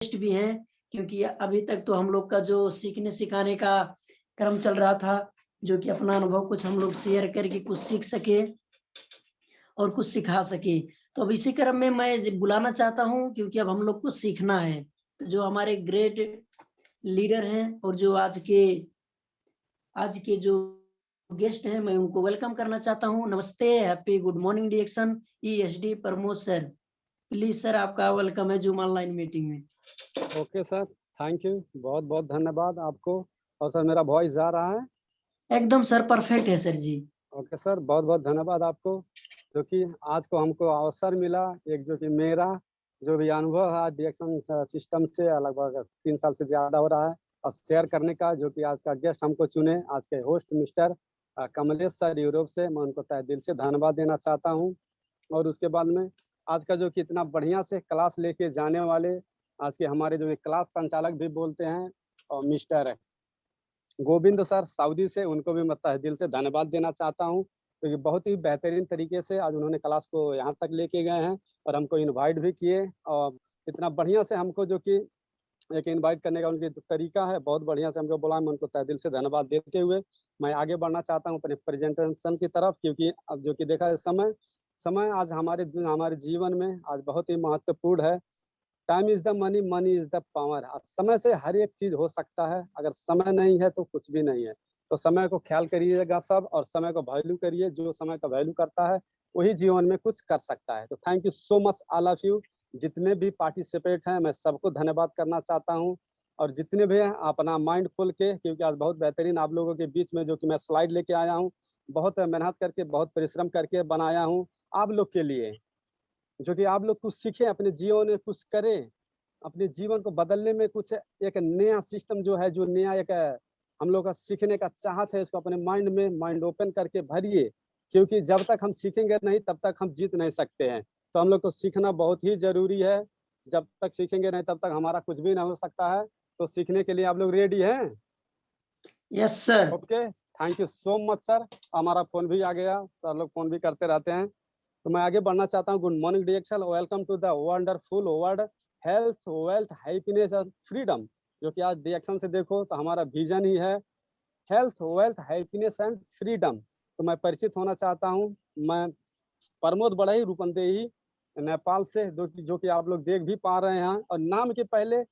Best भी हैं, क्योंकि अभी तक तो हम लोग का जो सीखने सिखाने का क्रम चल रहा था, जो कि अपना अनुभव कुछ हम लोग शेयर करके कुछ सीख सके और कुछ सिखा सके। तो अब इसी क्रम में मैं बुलाना चाहता हूँ, क्योंकि अब हम लोग को सीखना है। तो जो हमारे ग्रेट लीडर हैं और जो आज के जो गेस्ट हैं, मैं उनको वेलकम करना चाहता हूँ। नमस्ते, happy good morning DXN ESD Pramod sir. Please sir, आपका वेलकम है जूम ऑनलाइन मीटिंग में। ओके सर, थैंक यू, बहुत बहुत धन्यवाद आपको। और सर मेरा वॉइस जा रहा है? एकदम सर, परफेक्ट है सर जी। ओके सर, बहुत बहुत धन्यवाद आपको, जो कि आज को हमको अवसर मिला, एक जो कि मेरा जो भी अनुभव है डिएक्शन सिस्टम से लगभग 3 साल से ज़्यादा हो रहा है, और शेयर करने का, जो कि आज का गेस्ट हमको चुने, आज के host mister Kamlesh sir Europe से, मैं उनको तहे दिल से धन्यवाद देना चाहता हूँ। और उसके बाद में आज का जो कि इतना बढ़िया से क्लास लेके जाने वाले आज के हमारे जो क्लास संचालक भी बोलते हैं, और मिस्टर गोविंद सर सऊदी से, उनको भी मैं तहे दिल से धन्यवाद देना चाहता हूँ, क्योंकि बहुत ही बेहतरीन तरीके से आज उन्होंने क्लास को यहाँ तक लेके गए हैं और हमको इनवाइट भी किए, और इतना बढ़िया से हमको जो कि एक इनवाइट करने का उनकी तरीका है, बहुत बढ़िया से हमको बोला। मैं उनको तहे दिल से धन्यवाद देते हुए मैं आगे बढ़ना चाहता हूँ अपने प्रेजेंटेशन की तरफ, क्योंकि अब जो कि देखा है समय समय आज हमारे जीवन में आज बहुत ही महत्वपूर्ण है। Time is the money, money is the power. समय से हर एक चीज हो सकता है, अगर समय नहीं है तो कुछ भी नहीं है। तो समय को ख्याल करिएगा सब, और समय को वैल्यू करिए। जो समय का वैल्यू करता है वही जीवन में कुछ कर सकता है। तो thank you so much all of you, जितने भी पार्टिसिपेट हैं मैं सबको धन्यवाद करना चाहता हूँ। और जितने भी हैं अपना माइंड खोल के, क्योंकि आज बहुत बेहतरीन आप लोगों के बीच में जो कि मैं स्लाइड लेके आया हूँ, बहुत मेहनत करके बहुत परिश्रम करके बनाया हूँ आप लोग के लिए, जो कि आप लोग कुछ सीखें, अपने जीवन में कुछ करें, अपने जीवन को बदलने में कुछ एक नया सिस्टम जो है, जो नया एक हम लोग का सीखने का चाहत है, इसको अपने माइंड में माइंड ओपन करके भरिए, क्योंकि जब तक हम सीखेंगे नहीं तब तक हम जीत नहीं सकते हैं। तो हम लोग को सीखना बहुत ही जरूरी है। जब तक सीखेंगे नहीं तब तक हमारा कुछ भी नहीं हो सकता है। तो सीखने के लिए आप लोग रेडी हैं? Yes sir. Okay, thank you so much sir. हमारा फोन भी आ गया, सर लोग फोन भी करते रहते हैं। तो मैं आगे बढ़ना चाहता हूँ। Good morning DXN, welcome to the wonderful world health wealth happiness और फ्रीडम। जो कि आज डिएक्शन से देखो तो हमारा विजन ही है health wealth happiness and freedom. तो मैं परिचित होना चाहता हूँ। मैं प्रमोद बड़ाई रूपंदेही नेपाल से, जो कि आप लोग देख भी पा रहे हैं। और नाम के पहले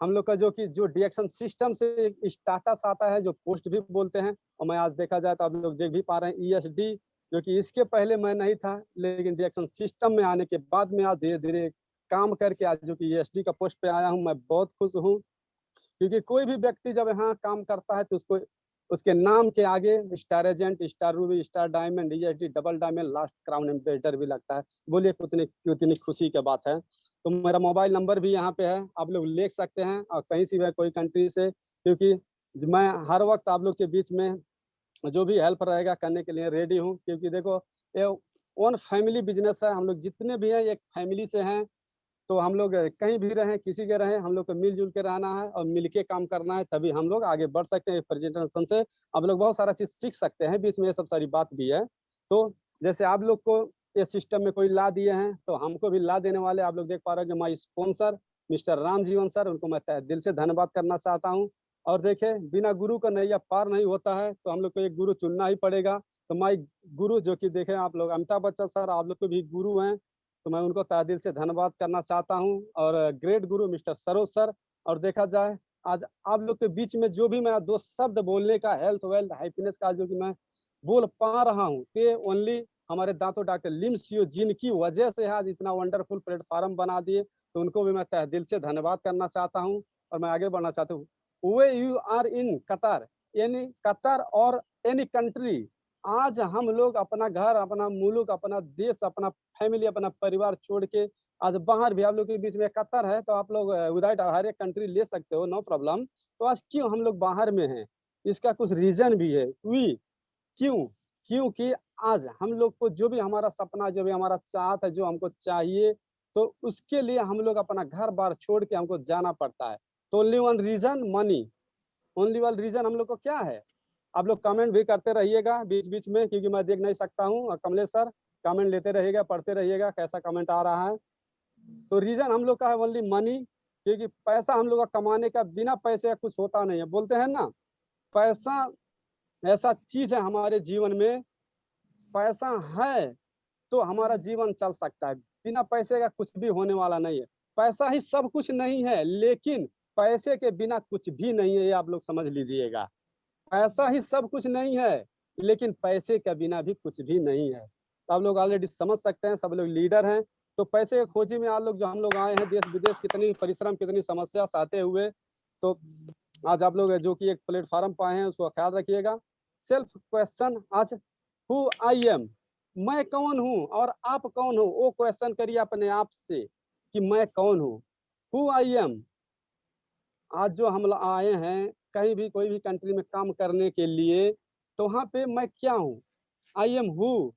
हम लोग का जो डिएक्शन सिस्टम से स्टाटस आता है, जो पोस्ट भी बोलते हैं, और मैं आज देखा जाए तो आप लोग देख भी पा रहे हैं ईएसडी, जो कि इसके पहले मैं नहीं था, लेकिन डिएक्शन सिस्टम में आने के बाद में आज धीरे धीरे काम करके आज जो कि ईएसडी का पोस्ट पे आया हूँ। मैं बहुत खुश हूँ, क्योंकि कोई भी व्यक्ति जब यहाँ काम करता है तो उसको उसके नाम के आगे star agent, star Ruby, star diamond, ESD, double diamond, last crown ambassador भी लगता है। बोलिए कितनी कितनी खुशी की बात है। तो मेरा मोबाइल नंबर भी यहाँ पे है, आप लोग लिख सकते हैं, और कहीं से भी कोई कंट्री से, क्योंकि मैं हर वक्त आप लोग के बीच में जो भी हेल्प रहेगा करने के लिए रेडी हूँ। क्योंकि देखो, ये वन फैमिली बिजनेस है, हम लोग जितने भी हैं एक फैमिली से हैं। तो हम लोग कहीं भी रहें, किसी के रहें, हम लोग को मिलजुल के रहना है और मिल के काम करना है, तभी हम लोग आगे बढ़ सकते हैं। प्रेजेंटेशन से आप लोग बहुत सारा चीज़ सीख सकते हैं, बीच में ये सब सारी बात भी है। तो जैसे आप लोग को इस सिस्टम में कोई ला दिए हैं, तो हमको भी ला देने वाले आप लोग देख पा रहे हैं कि माई स्पॉन्सर मिस्टर राम जीवन सर, उनको मैं तहे दिल से धन्यवाद करना चाहता हूँ। और देखे, बिना गुरु का नैया पार नहीं होता है, तो हम लोग को एक गुरु चुनना ही पड़ेगा। तो माई गुरु, जो कि देखे आप लोग अमिताभ बच्चन सर, आप लोग को भी गुरु हैं, तो मैं उनको तहे दिल से धन्यवाद करना चाहता हूँ। और ग्रेट गुरु मिस्टर सरोज सर। और देखा जाए आज आप लोग के बीच में जो भी मैं दो शब्द बोलने का, हेल्थ वेल्थ हैप्पीनेस का, जो कि मैं बोल पा रहा हूँ, ते ओनली हमारे दांतों डॉक्टर लिम्सियो, जिनकी वजह से आज इतना वंडरफुल प्लेटफॉर्म बना दिए, तो उनको भी मैं तहे दिल से धन्यवाद करना चाहता हूँ। और मैं आगे बढ़ना चाहता हूँ। Way you are in Qatar, यानी कतर और एनी कंट्री, आज हम लोग अपना घर, अपना मुल्क, अपना देश, अपना फैमिली, अपना परिवार छोड़ के आज बाहर भी आप लोग के बीच में कतर है, तो आप लोग विदाउट हर एक कंट्री ले सकते हो, नो प्रॉब्लम। तो आज क्यों हम लोग बाहर में हैं, इसका कुछ रीजन भी है। क्यों? क्योंकि आज हम लोग को जो भी हमारा सपना, जो भी हमारा चाहत है, जो हमको चाहिए, तो उसके लिए हम लोग अपना घर बार छोड़ के हमको जाना पड़ता है। तो only one reason money, only one reason हम लोग को क्या है। आप लोग कमेंट भी करते रहिएगा बीच बीच में, क्योंकि मैं देख नहीं सकता हूँ। कमलेश सर कमेंट लेते रहिएगा, पढ़ते रहिएगा कैसा कमेंट आ रहा है। तो रीजन हम लोग का है ओनली मनी, क्योंकि पैसा हम लोग का कमाने का, बिना पैसे का कुछ होता नहीं है। बोलते हैं ना, पैसा ऐसा चीज है हमारे जीवन में, पैसा है तो हमारा जीवन चल सकता है, बिना पैसे का कुछ भी होने वाला नहीं है। पैसा ही सब कुछ नहीं है, लेकिन पैसे के बिना कुछ भी नहीं है, ये आप लोग समझ लीजिएगा। पैसा ही सब कुछ नहीं है, लेकिन पैसे के बिना भी कुछ भी नहीं है। तो आप लोग ऑलरेडी समझ सकते हैं, सब लोग लीडर हैं। तो पैसे की खोजी में आप लोग, जो हम लोग आए हैं देश विदेश, कितनी परिश्रम, कितनी समस्या सहते हुए, तो आज आप लोग जो कि एक प्लेटफॉर्म पाए हैं, उसका ख्याल रखिएगा। सेल्फ क्वेश्चन आज, हु आई एम, मैं कौन हूँ और आप कौन हो, वो क्वेश्चन करिए अपने आप से कि मैं कौन हूँ। हु आई एम, आज जो हम लोग आए हैं कहीं भी कोई भी कंट्री में काम करने के लिए, तो वहाँ पे मैं क्या हूँ, आई एम हु,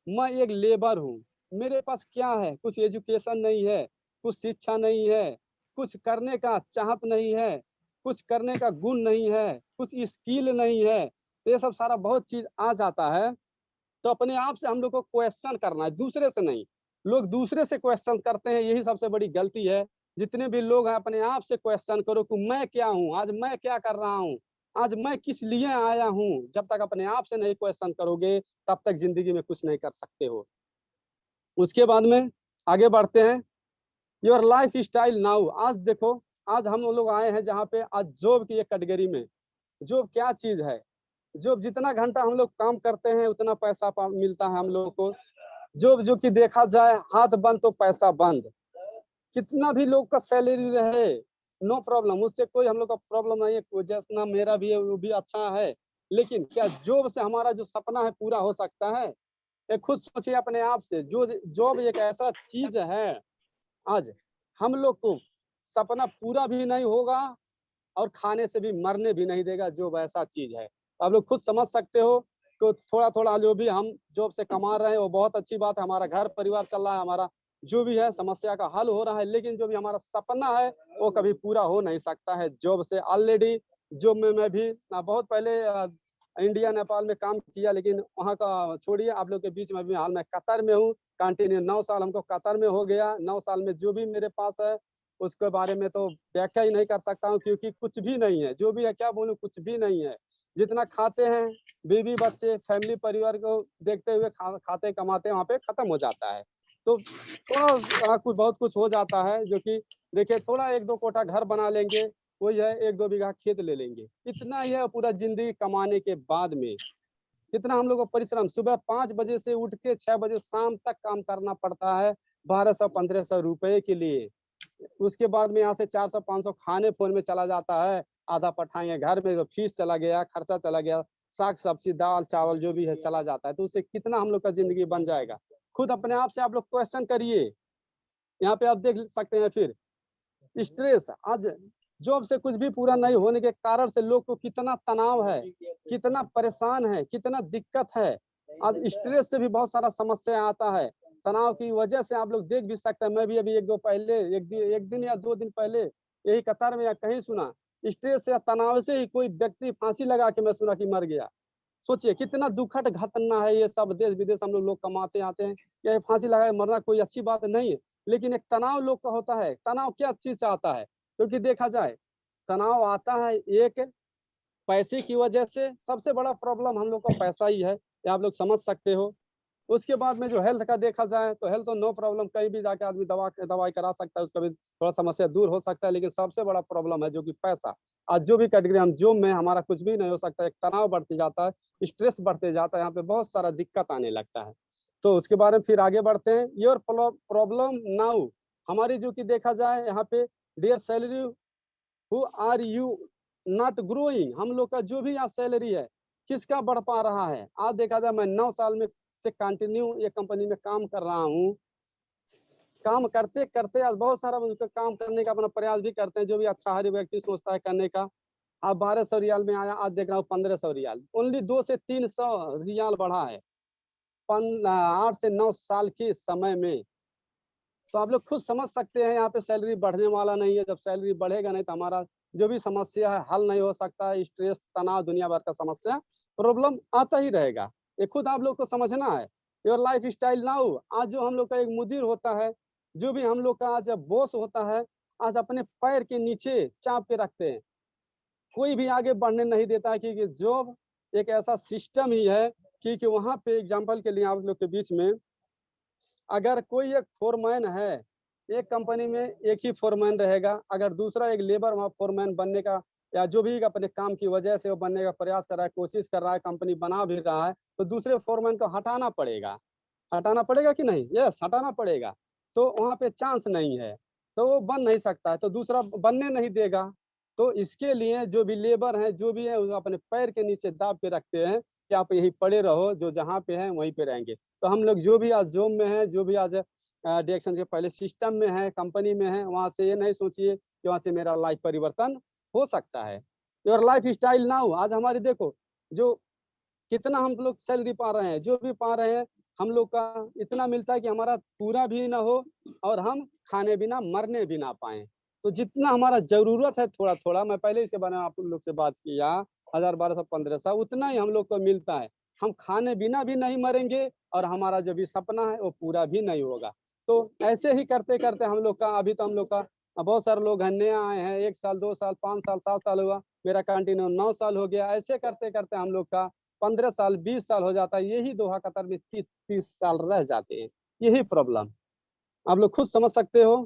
मैं एक लेबर हूँ। मेरे पास क्या है, कुछ एजुकेशन नहीं है, कुछ शिक्षा नहीं है, कुछ करने का चाहत नहीं है, कुछ करने का गुण नहीं है, कुछ स्किल नहीं है। ये सब सारा बहुत चीज आ जाता है। तो अपने आप से हम लोग को क्वेश्चन करना है, दूसरे से नहीं। लोग दूसरे से क्वेश्चन करते हैं, यही सबसे बड़ी गलती है। जितने भी लोग हैं, अपने आप से क्वेश्चन करो कि मैं क्या हूँ, आज मैं क्या कर रहा हूँ, आज मैं किस लिए आया हूँ। जब तक अपने आप से नहीं क्वेश्चन करोगे, तब तक जिंदगी में कुछ नहीं कर सकते हो। उसके बाद में आगे बढ़ते हैं, योर लाइफ स्टाइल नाउ। आज देखो, आज हम लोग आए हैं जहाँ पे, आज जॉब की एक कैटेगरी में। जॉब क्या चीज है, जॉब जितना घंटा हम लोग काम करते हैं उतना पैसा मिलता है हम लोगों को। जॉब जो कि देखा जाए, हाथ बंद तो पैसा बंद। कितना भी लोग का सैलरी रहे, नो प्रॉब्लम, उससे कोई हम लोग का प्रॉब्लम नहीं है, जितना मेरा भी है वो भी अच्छा है। लेकिन क्या जॉब से हमारा जो सपना है पूरा हो सकता है? ये खुद सोचिए अपने आप से। जो जॉब एक ऐसा चीज है, आज हम लोग को सपना पूरा भी नहीं होगा और खाने से भी मरने भी नहीं देगा। जॉब ऐसा चीज है, आप लोग खुद समझ सकते हो। तो थोड़ा थोड़ा जो भी हम जॉब से कमा रहे हैं वो बहुत अच्छी बात है, हमारा घर परिवार चल रहा है, हमारा जो भी है समस्या का हल हो रहा है। लेकिन जो भी हमारा सपना है वो कभी पूरा हो नहीं सकता है जॉब से। ऑलरेडी जॉब में मैं भी बहुत पहले इंडिया नेपाल में काम किया, लेकिन वहाँ का छोड़िए, आप लोग के बीच में भी हाल मैं कतर में हूँ। कंटिन्यू 9 साल हमको कतर में हो गया। 9 साल में जो भी मेरे पास है उसके बारे में तो व्याख्या ही नहीं कर सकता हूँ, क्योंकि कुछ भी नहीं है। जो भी है, क्या बोलूं, कुछ भी नहीं है। जितना खाते हैं, बीवी बच्चे फैमिली परिवार को देखते हुए खाते कमाते वहाँ पे खत्म हो जाता है। तो थोड़ा कुछ बहुत कुछ हो जाता है, जो कि देखिए, थोड़ा 1-2 कोठा घर बना लेंगे, वही है 1-2 बीघा खेत ले लेंगे, इतना ही है पूरा जिंदगी कमाने के बाद में। कितना हम लोग को परिश्रम, सुबह 5 बजे से उठ के 6 बजे शाम तक काम करना पड़ता है, 1200-1500 रुपए के लिए। उसके बाद में यहाँ से 400-500 खाने फोन में चला जाता है, आधा पठाएंगे घर में, तो फीस चला गया, खर्चा चला गया, साग सब्जी दाल चावल जो भी है चला जाता है। तो उससे कितना हम लोग का जिंदगी बन जाएगा। खुद अपने आप से आप लोग क्वेश्चन करिए। यहाँ पे आप देख सकते हैं फिर स्ट्रेस, आज जॉब से कुछ भी पूरा नहीं होने के कारण से लोग को कितना तनाव है, कितना परेशान है, कितना दिक्कत है। आज स्ट्रेस से भी बहुत सारा समस्या आता है। तनाव की वजह से आप लोग देख भी सकते हैं, मैं भी अभी एक दिन या 2 दिन पहले यही कतार में या कहीं सुना, स्ट्रेस या तनाव से ही कोई व्यक्ति फांसी लगा के मैं सुना कि मर गया। सोचिए कितना दुखद घटना है। ये सब देश विदेश हम लोग कमाते आते हैं, ये फांसी लगा के मरना कोई अच्छी बात नहीं है। लेकिन एक तनाव लोग का होता है। तनाव क्या चीज से आता है? क्योंकि देखा जाए, तनाव आता है एक पैसे की वजह से। सबसे बड़ा प्रॉब्लम हम लोग का पैसा ही है, ये आप लोग समझ सकते हो। उसके बाद में जो हेल्थ का देखा जाए, तो हेल्थ तो नो प्रॉब्लम, कहीं भी जाके आदमी दवाई करा सकता है, उसका भी थोड़ा समस्या दूर हो सकता है। लेकिन सबसे बड़ा प्रॉब्लम है जो कि पैसा। आज जो भी कैटेगरी हम जो में, हमारा कुछ भी नहीं हो सकता, एक तनाव बढ़ते जाता है, स्ट्रेस बढ़ते जाता है, यहाँ पे बहुत सारा दिक्कत आने लगता है। तो उसके बारे में फिर आगे बढ़ते हैं। योर प्रॉब्लम नाउ, हमारी जो कि देखा जाए यहाँ पे, dear salary who are you not growing, हम लोग का जो भी यहाँ सैलरी है किसका बढ़ पा रहा है? आज देखा जाए, मैं 9 साल में से कंटिन्यू ये कंपनी में काम कर रहा हूँ। काम करते करते आज बहुत सारा मुझको काम करने का अपना प्रयास भी करते हैं, जो भी अच्छा हर व्यक्ति सोचता है करने का। अब 1200 रियाल में आया, आज देख रहा हूँ 1500 रियाल, ओनली 2 से 300 रियाल बढ़ा है 8 से 9 साल के समय में। तो आप लोग खुद समझ सकते हैं, यहाँ पे सैलरी बढ़ने वाला नहीं है। जब सैलरी बढ़ेगा नहीं तो हमारा जो भी समस्या है हल नहीं हो सकता है। स्ट्रेस, तनाव, दुनिया भर का समस्या, प्रॉब्लम आता ही रहेगा। ये खुद आप लोग को समझना है। योर लाइफ स्टाइल नाउ, आज जो हम लोग का एक मुदीर होता है, जो भी हम लोग का आज बॉस होता है, आज अपने पैर के नीचे चाप के रखते हैं, कोई भी आगे बढ़ने नहीं देता है, क्योंकि जॉब एक ऐसा सिस्टम ही है कि वहां पे एग्जाम्पल के लिए आप लोग के बीच में, अगर कोई एक फोरमैन है, एक कंपनी में एक ही फोरमैन रहेगा, अगर दूसरा एक लेबर वहाँ फोरमैन बनने का या जो भी अपने काम की वजह से वो बनने का प्रयास कर रहा है, कोशिश कर रहा है, कंपनी बना भी रहा है, तो दूसरे फोरमैन को हटाना पड़ेगा। हटाना पड़ेगा कि नहीं? यस, हटाना पड़ेगा। तो वहाँ पे चांस नहीं है, तो वो बन नहीं सकता है, तो दूसरा बनने नहीं देगा। तो इसके लिए जो भी लेबर हैं, जो भी है, वो अपने पैर के नीचे दाब के रखते हैं कि आप यही पड़े रहो, जो जहाँ पे हैं वहीं पे रहेंगे। तो हम लोग जो भी आज जोम में है, जो भी आज डिएक्शन के पहले सिस्टम में है, कंपनी में है, वहां से ये नहीं सोचिए कि वहां से मेरा लाइफ परिवर्तन हो सकता है। योर लाइफ स्टाइल नाउ, आज हमारी देखो जो कितना हम लोग सैलरी पा रहे हैं, जो भी पा रहे हैं, हम लोग का इतना मिलता है कि हमारा पूरा भी ना हो और हम खाने बिना मरने भी ना पाए। तो जितना हमारा जरूरत है थोड़ा थोड़ा, मैं पहले इसके बारे में आप लोग से बात किया, 1000, 1200, 1500, उतना ही हम लोग को मिलता है। हम खाने बिना भी नहीं मरेंगे और हमारा जो भी सपना है वो पूरा भी नहीं होगा। तो ऐसे ही करते करते हम लोग का, अभी तो हम लोग का बहुत सारे लोग हैं नए आए हैं, 1 साल 2 साल 5 साल 7 साल हुआ, मेरा कंटिन्यू 9 साल हो गया। ऐसे करते करते हम लोग का 15 साल 20 साल हो जाता है, यही दोहा कतर में 30 30 साल रह जाते हैं। यही प्रॉब्लम आप लोग खुद समझ सकते हो।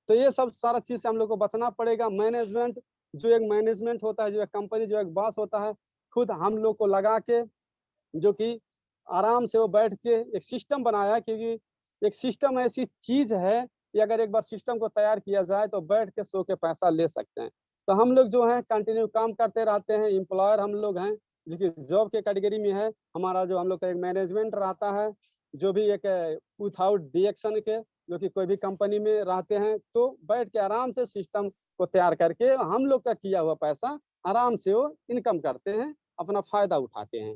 तो ये सब सारा चीज से हम लोग को बचना पड़ेगा। मैनेजमेंट, जो एक मैनेजमेंट होता है, जो एक कंपनी, जो एक बॉस होता है, खुद हम लोग को लगा के, जो कि आराम से वो बैठ के एक सिस्टम बनाया है, क्योंकि एक सिस्टम ऐसी चीज है कि अगर एक बार सिस्टम को तैयार किया जाए तो बैठ के सो के पैसा ले सकते हैं। तो हम लोग जो है कंटिन्यू काम करते रहते हैं, एम्प्लॉयर हम लोग हैं, जो कि जॉब के कैटेगरी में है। हमारा जो हम लोग का एक मैनेजमेंट रहता है, जो भी एक विथआउट डिएक्शन के, जो कि कोई भी कंपनी में रहते हैं, तो बैठ के आराम से सिस्टम को तैयार करके हम लोग का किया हुआ पैसा आराम से वो इनकम करते हैं, अपना फायदा उठाते हैं।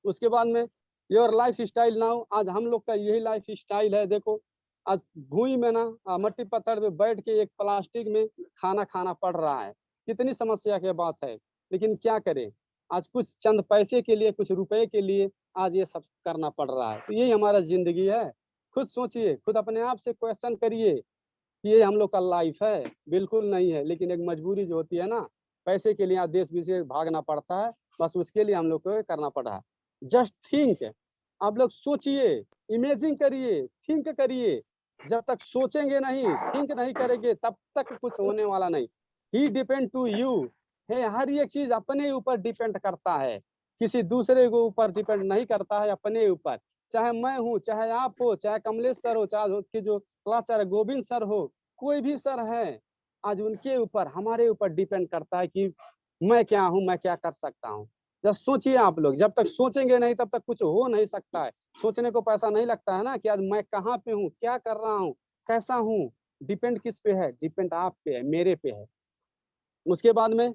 उसके बाद में योर लाइफ स्टाइल नाउ, आज हम लोग का यही लाइफ स्टाइल है। देखो आज भूमि में ना मट्टी पत्थर पे बैठ के एक प्लास्टिक में खाना खाना पड़ रहा है, कितनी समस्या की बात है। लेकिन क्या करें, आज कुछ चंद पैसे के लिए, कुछ रुपए के लिए आज ये सब करना पड़ रहा है। तो यही हमारा जिंदगी है। खुद सोचिए, खुद अपने आप से क्वेश्चन करिए कि ये हम लोग का लाइफ है? बिल्कुल नहीं है। लेकिन एक मजबूरी जो होती है ना, पैसे के लिए आज देश विदेश भागना पड़ता है, बस उसके लिए हम लोग को करना पड़ रहा है। जस्ट थिंक, आप लोग सोचिए, इमेजिन करिए, थिंक करिए। जब तक सोचेंगे नहीं, थिंक नहीं करेंगे, तब तक कुछ होने वाला नहीं। ही डिपेंड टू यू है, हर एक चीज अपने ऊपर डिपेंड करता है, किसी दूसरे के ऊपर डिपेंड नहीं करता है, अपने ऊपर। चाहे मैं हूँ, चाहे आप हो, चाहे कमलेश सर हो, चाहे उसके जो क्लास गोविंद सर हो, कोई भी सर है, आज उनके ऊपर, हमारे ऊपर डिपेंड करता है कि मैं क्या हूँ, मैं क्या कर सकता हूँ। जब सोचिए आप लोग, जब तक सोचेंगे नहीं तब तक कुछ हो नहीं सकता है। सोचने को पैसा नहीं लगता है ना, कि आज मैं कहाँ पे हूँ, क्या कर रहा हूँ, कैसा हूँ। डिपेंड किस पे है? डिपेंड आप पे है, मेरे पे है। उसके बाद में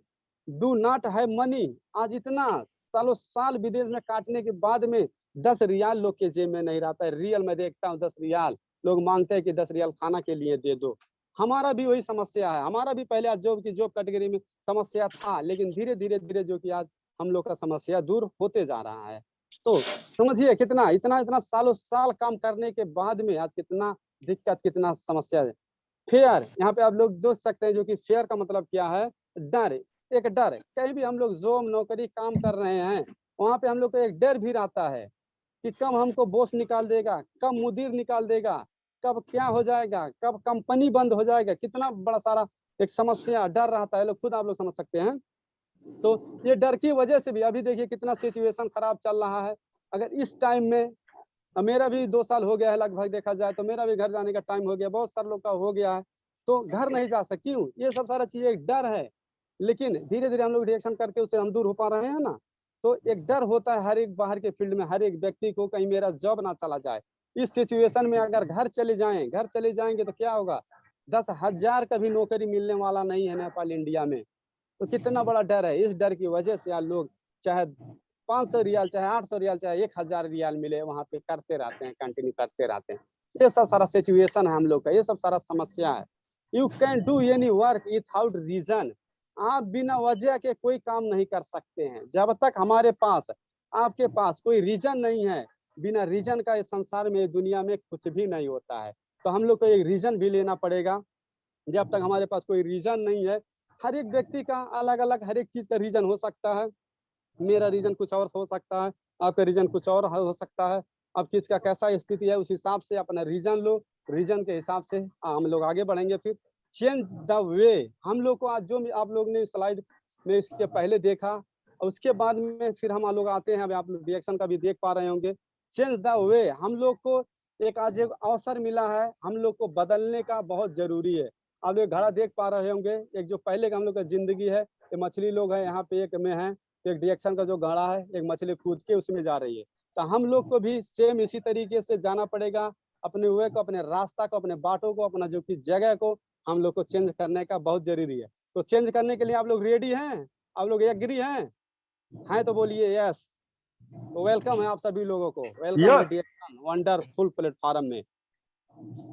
डू नॉट है मनी, आज इतना सालों साल विदेश में काटने के बाद में 10 रियाल लोग के जेब में नहीं रहता है। रियल में देखता हूँ 10 रियाल लोग मांगते हैं कि 10 रियाल खाना के लिए दे दो। हमारा भी वही समस्या है, हमारा भी पहले आज जॉब की जॉब कैटेगरी में समस्या था, लेकिन धीरे धीरे धीरे जो कि आज हम लोग का समस्या दूर होते जा रहा है। तो समझिए कितना, इतना इतना सालों साल काम करने के बाद में आज कितना दिक्कत, कितना समस्या है। फेयर, यहाँ पे आप लोग देख सकते हैं, जो कि फेयर का मतलब क्या है? डर। एक डर, कहीं भी हम लोग जो नौकरी काम कर रहे हैं, वहां पे हम लोग को एक डर भी रहता है कि कब हमको बॉस निकाल देगा, कब मुदीर निकाल देगा, कब क्या हो जाएगा, कब कंपनी बंद हो जाएगा। कितना बड़ा सारा एक समस्या, डर रहता है, लोग खुद आप लोग समझ सकते हैं। तो ये डर की वजह से भी अभी देखिए कितना सिचुएशन खराब चल रहा है। अगर इस टाइम में, मेरा भी 2 साल हो गया है लगभग, देखा जाए तो मेरा भी घर जाने का टाइम हो गया, बहुत सारे लोग का हो गया है, तो घर नहीं जा सकती हूँ। ये सब सारा चीज एक डर है, लेकिन धीरे धीरे हम लोग रिएक्शन करके उससे हम दूर हो पा रहे हैं ना। तो एक डर होता है हर एक बाहर के फील्ड में, हर एक व्यक्ति को, कहीं मेरा जॉब ना चला जाए। इस सिचुएशन में अगर घर चले जाएंगे तो क्या होगा? 10,000 का भी नौकरी मिलने वाला नहीं है नेपाल इंडिया में। तो कितना बड़ा डर है। इस डर की वजह से यार लोग चाहे 500 रियाल, चाहे 800 रियाल, चाहे 1000 रियाल मिले, वहां पे करते रहते हैं, कंटिन्यू करते रहते हैं। ये सब सारा सिचुएशन है हम लोग का, ये सब सारा समस्या है। You can do any work without reason, आप बिना वजह के कोई काम नहीं कर सकते हैं। जब तक हमारे पास, आपके पास कोई रीजन नहीं है, बिना रीजन का इस संसार में, दुनिया में कुछ भी नहीं होता है। तो हम लोग को एक रीजन भी लेना पड़ेगा। जब तक हमारे पास कोई रीजन नहीं है, हर एक व्यक्ति का अलग अलग हर एक चीज का रीजन हो सकता है। मेरा रीजन कुछ और हो सकता है, आपका रीजन कुछ और हो सकता है। अब किसका कैसा स्थिति है उस हिसाब से अपना रीजन लो, रीजन के हिसाब से हम लोग आगे बढ़ेंगे। फिर चेंज द वे, हम लोग को आज जो भी आप लोग ने स्लाइड में इसके पहले देखा, उसके बाद में फिर हम लोग आते हैं, अभी आप लोग रिएक्शन का भी देख पा रहे होंगे। चेंज द वे, हम लोग को एक आज एक अवसर मिला है, हम लोग को बदलने का बहुत जरूरी है। आप लोग घड़ा देख पा रहे होंगे, एक जो पहले का हम लोग का जिंदगी है, ये मछली लोग है यहाँ पे एक में है, एक डिरेक्शन का जो घड़ा है, एक मछली कूद के उसमें जा रही है। तो हम लोग को भी सेम इसी तरीके से जाना पड़ेगा, अपने वे को, अपने रास्ता को, अपने बाटों को, अपना जो कि जगह को हम लोग को चेंज करने का बहुत जरूरी है। तो चेंज करने के लिए आप लोग रेडी हैं? आप लोग एग्री हैं तो बोलिए यस। तो वेलकम है आप सभी लोगों को, वेलकम है डिरेक्शन वंडरफुल प्लेटफॉर्म में।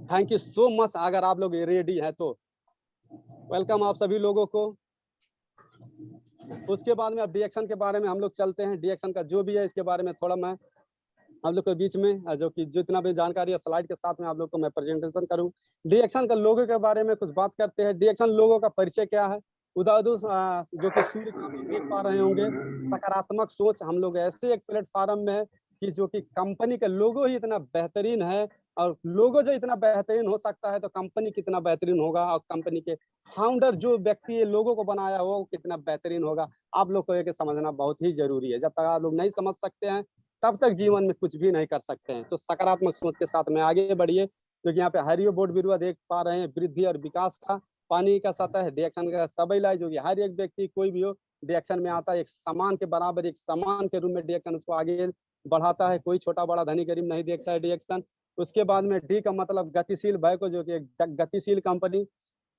Thank you so much. अगर आप लोग रेडी हैं तो वेलकम आप सभी लोगों को। उसके बाद में अब डिएक्शन के बारे में हम लोग चलते हैं। डिएक्शन का जो भी है इसके बारे में थोड़ा मैं आप लोग के बीच में जो कि जितना भी जानकारी है स्लाइड के साथ में आप लोग को मैं प्रेजेंटेशन करूं। डिएक्शन का लोगो के बारे में कुछ बात करते हैं। डिएक्शन लोगो का परिचय क्या है? उदाहरण जो कि सूर्य का भी देख पा रहे होंगे, सकारात्मक सोच। हम लोग ऐसे एक प्लेटफॉर्म में है कि जो कि कंपनी का लोगो ही इतना बेहतरीन है, और लोगो जो इतना बेहतरीन हो सकता है तो कंपनी कितना बेहतरीन होगा, और कंपनी के फाउंडर जो व्यक्ति ये लोगो को बनाया वो कितना बेहतरीन होगा। आप लोग को ये समझना बहुत ही जरूरी है। जब तक आप लोग नहीं समझ सकते हैं तब तक जीवन में कुछ भी नहीं कर सकते हैं। तो सकारात्मक सोच के साथ में आगे बढ़िए, क्योंकि यहाँ पे हरियो बोर्ड बिरुआ देख पा रहे हैं, वृद्धि और विकास का। पानी का सतह डिएक्शन का सबई लाई, जो कि हर एक व्यक्ति कोई भी हो डिएक्शन में आता है, एक समान के बराबर, एक समान के रूप में डिएक्शन उसको आगे बढ़ाता है। कोई छोटा बड़ा धनी गरीब नहीं देखता है डिएक्शन। उसके बाद में डी का मतलब गतिशील भय को, जो कि एक गतिशील कंपनी।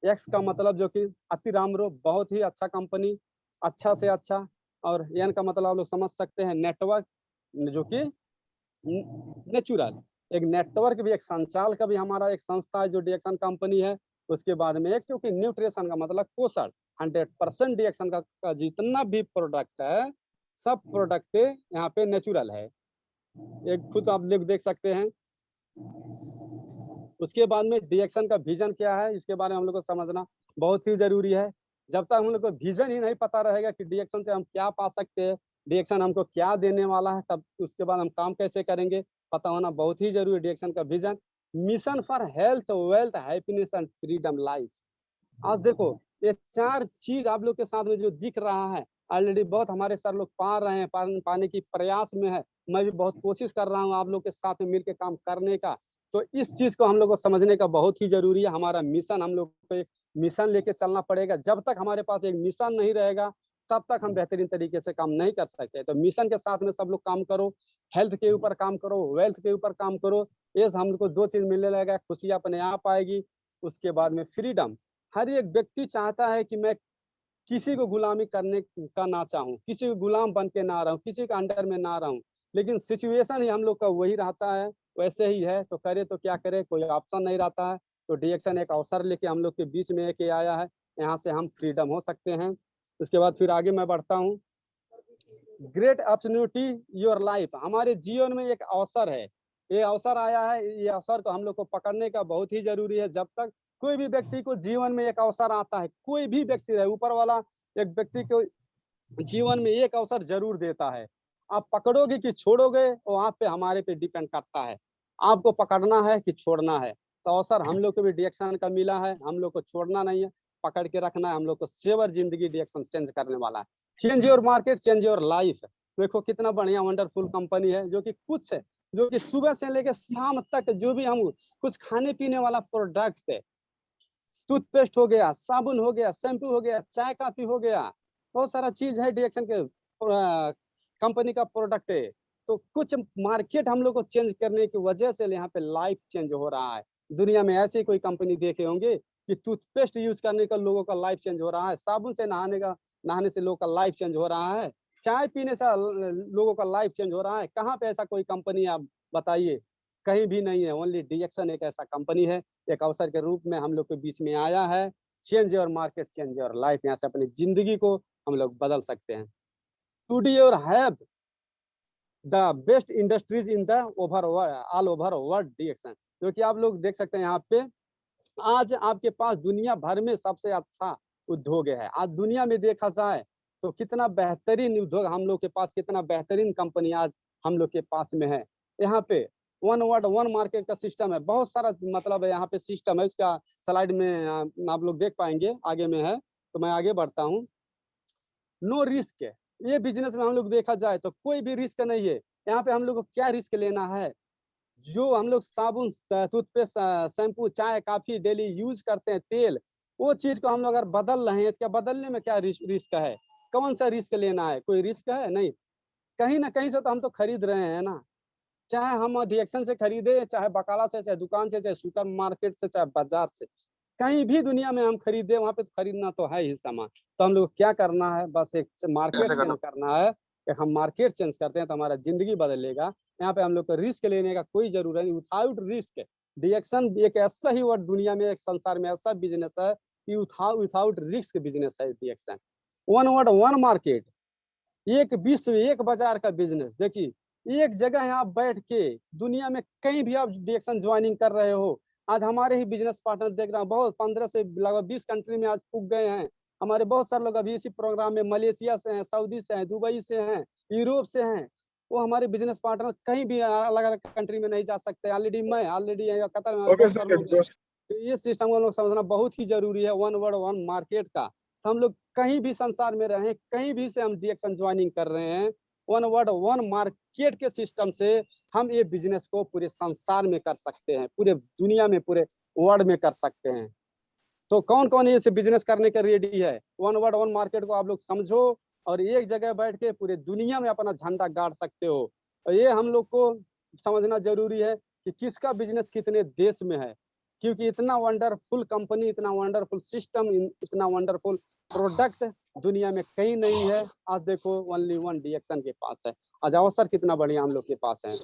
एक्स का मतलब जो कि अति रामरो, बहुत ही अच्छा कंपनी, अच्छा से अच्छा। और एन का मतलब आप लोग समझ सकते हैं नेटवर्क, जो कि नेचुरल, एक नेटवर्क भी, एक संचाल का भी हमारा एक संस्था है जो डिएक्शन कंपनी है। उसके बाद में एक जो कि न्यूट्रिशन का मतलब पोषण, 100% डिएक्शन का जितना भी प्रोडक्ट है सब प्रोडक्ट यहाँ पे नेचुरल है। एक खुद आप लोग देख सकते हैं। उसके बाद में डिएक्शन का विजन क्या है, इसके बारे में हम लोग को समझना बहुत ही जरूरी है। जब तक हम लोग को विजन ही नहीं पता रहेगा कि डिएक्शन से हम क्या पा सकते हैं, डिएक्शन हमको क्या देने वाला है, तब उसके बाद हम काम कैसे करेंगे, पता होना बहुत ही जरूरी है। डिएक्शन का vision, mission for health wealth happiness and freedom life. आज देखो ये 4 चीज आप लोग के साथ में जो दिख रहा है, ऑलरेडी बहुत हमारे सर लोग पा रहे हैं, पाने की प्रयास में है। मैं भी बहुत कोशिश कर रहा हूँ आप लोग के साथ में मिलकर काम करने का। तो इस चीज को हम लोग को समझने का बहुत ही जरूरी है। हमारा मिशन, हम लोग को एक मिशन लेके चलना पड़ेगा। जब तक हमारे पास एक मिशन नहीं रहेगा तब तक हम बेहतरीन तरीके से काम नहीं कर सकते। तो मिशन के साथ में सब लोग काम करो, हेल्थ के ऊपर काम करो, वेल्थ के ऊपर काम करो। ये हम लोग को 2 चीज मिलने लगेगा, खुशी अपने आप आएगी। उसके बाद में फ्रीडम, हर एक व्यक्ति चाहता है कि मैं किसी को गुलामी करने का ना चाहूँ, किसी को गुलाम बन के ना रहूं, किसी का अंडर में ना रहूं। लेकिन सिचुएशन ही हम लोग का वही रहता है, वैसे ही है। तो करे तो क्या करे, कोई ऑप्शन नहीं रहता है। तो डिएक्शन एक अवसर लेके हम लोग के बीच में एक आया है, यहाँ से हम फ्रीडम हो सकते हैं। उसके बाद फिर आगे मैं बढ़ता हूँ। ग्रेट अपॉर्चुनिटी योर लाइफ, हमारे जीवन में एक अवसर है, ये अवसर आया है। ये अवसर को हम लोग को पकड़ने का बहुत ही जरूरी है। जब तक कोई भी व्यक्ति को जीवन में एक अवसर आता है, कोई भी व्यक्ति रहे, ऊपर वाला एक व्यक्ति को जीवन में एक अवसर जरूर देता है। आप पकड़ोगे कि छोड़ोगे वो आप पे, हमारे पे डिपेंड करता है। आपको पकड़ना है कि छोड़ना है। तो अवसर हम लोग को भी डिएक्शन का मिला है, हम लोग को छोड़ना नहीं है, पकड़ के रखना है। हम लोग को सेवर जिंदगी डिएक्शन चेंज करने वाला है। Change your market, change your life. देखो कितना बढ़िया वंडरफुल कंपनी है, जो कि कुछ है, जो कि सुबह से लेकर शाम तक जो भी हम कुछ खाने पीने वाला प्रोडक्ट है, टूथपेस्ट हो गया, साबुन हो गया, शैम्पू हो गया, चाय काफी हो गया, बहुत सारा चीज है डिएक्शन के कंपनी का प्रोडक्ट है। तो कुछ मार्केट हम लोग को चेंज करने की वजह से यहाँ पे लाइफ चेंज हो रहा है। दुनिया में ऐसी कोई कंपनी देखे होंगे कि टूथपेस्ट यूज करने का लोगों का लाइफ चेंज हो रहा है, साबुन से नहाने से लोगों का लाइफ चेंज हो रहा है, चाय पीने से लोगों का लाइफ चेंज हो रहा है। कहाँ पे ऐसा कोई कंपनी आप बताइए? कहीं भी नहीं है। ओनली डिएक्शन एक ऐसा कंपनी है, एक अवसर के रूप में हम लोग के बीच में आया है। Change your market, change your life, यहाँ से अपनी जिंदगी को हम लोग बदल सकते हैं। टुडे और have the best industries in the over all over world DXN, जो कि आप लोग देख सकते हैं यहाँ पे आज आपके पास दुनिया भर में सबसे अच्छा उद्योग है। आज दुनिया में देखा जाए तो कितना बेहतरीन उद्योग हम लोग के पास, कितना बेहतरीन कंपनी आज हम लोग के पास में है। यहाँ पे वन वर्ड वन मार्केट का सिस्टम है, बहुत सारा मतलब है यहाँ पे सिस्टम है। उसका स्लाइड में आप लोग देख पाएंगे, आगे में है, तो मैं आगे बढ़ता हूँ। नो रिस्क है ये बिजनेस में, हम लोग देखा जाए तो कोई भी रिस्क नहीं है। यहाँ पे हम लोग को क्या रिस्क लेना है? जो हम लोग साबुन, टूथपेस्ट, शैम्पू, चाय, कॉफी डेली यूज करते हैं, तेल, वो चीज को हम लोग अगर बदल रहे हैं, क्या बदलने में क्या रिस्क है? कौन सा रिस्क लेना है? कोई रिस्क है नहीं। कहीं ना कहीं से तो हम तो खरीद रहे हैं ना, चाहे हम रिएक्शन से खरीदे, चाहे बकाला से, चाहे दुकान से, चाहे सुपर मार्केट से, चाहे बाजार से, कहीं भी दुनिया में हम खरीदे, वहां पे तो खरीदना तो है ही सामान। तो हम लोग क्या करना है, बस एक मार्केट कैसे करना? चेंज करना है। एक हम मार्केट चेंज करते हैं तो हमारा जिंदगी बदलेगा। यहाँ पे हम लोग को रिस्क लेने का कोई जरूरत नहीं। विथआउट रिस्क डिएक्शन एक ऐसा ही वर्ड दुनिया में, एक संसार में ऐसा बिजनेस है कि विथआउट रिस्क बिजनेस है डिएक्शन। वन वर्ड वन मार्केट, एक विश्व, एक बाजार का बिजनेस। देखिए एक जगह है, आप बैठ के दुनिया में कहीं भी आप डिएक्शन ज्वाइनिंग कर रहे हो। आज हमारे ही बिजनेस पार्टनर देख रहा हूँ, बहुत 15 से लगभग 20 कंट्री में आज पुग गए हैं। हमारे बहुत सारे लोग अभी इसी प्रोग्राम में मलेशिया से हैं, सऊदी से हैं, दुबई से हैं, यूरोप से हैं। वो हमारे बिजनेस पार्टनर कहीं भी अलग अलग कंट्री में नहीं जा सकते। ऑलरेडी कतर में ओके दफ्तर सर, में हूँ। दोस्त। तो ये सिस्टम को लोग समझना बहुत ही जरूरी है, वन वर्ड वन मार्केट का। हम लोग कहीं भी संसार में रहे, कहीं भी से हम डिएक्शन ज्वाइनिंग कर रहे हैं, वन वर्ड वन मार्केट के सिस्टम से हम ये बिजनेस को पूरे संसार में कर सकते हैं, पूरे दुनिया में, पूरे वर्ल्ड में कर सकते हैं। तो कौन कौन ये बिजनेस करने के रेडी है? वन वर्ड वन मार्केट को आप लोग समझो और एक जगह बैठ के पूरे दुनिया में अपना झंडा गाड़ सकते हो। और ये हम लोग को समझना जरूरी है कि किसका बिजनेस कितने देश में है, क्योंकि इतना वंडरफुल कंपनी, इतना वंडरफुल सिस्टम, इतना वंडरफुल प्रोडक्ट दुनिया में कहीं नहीं है। आज देखो ओनली वन डिएक्शन के पास है। आज अवसर कितना बढ़िया हम लोग के पास है।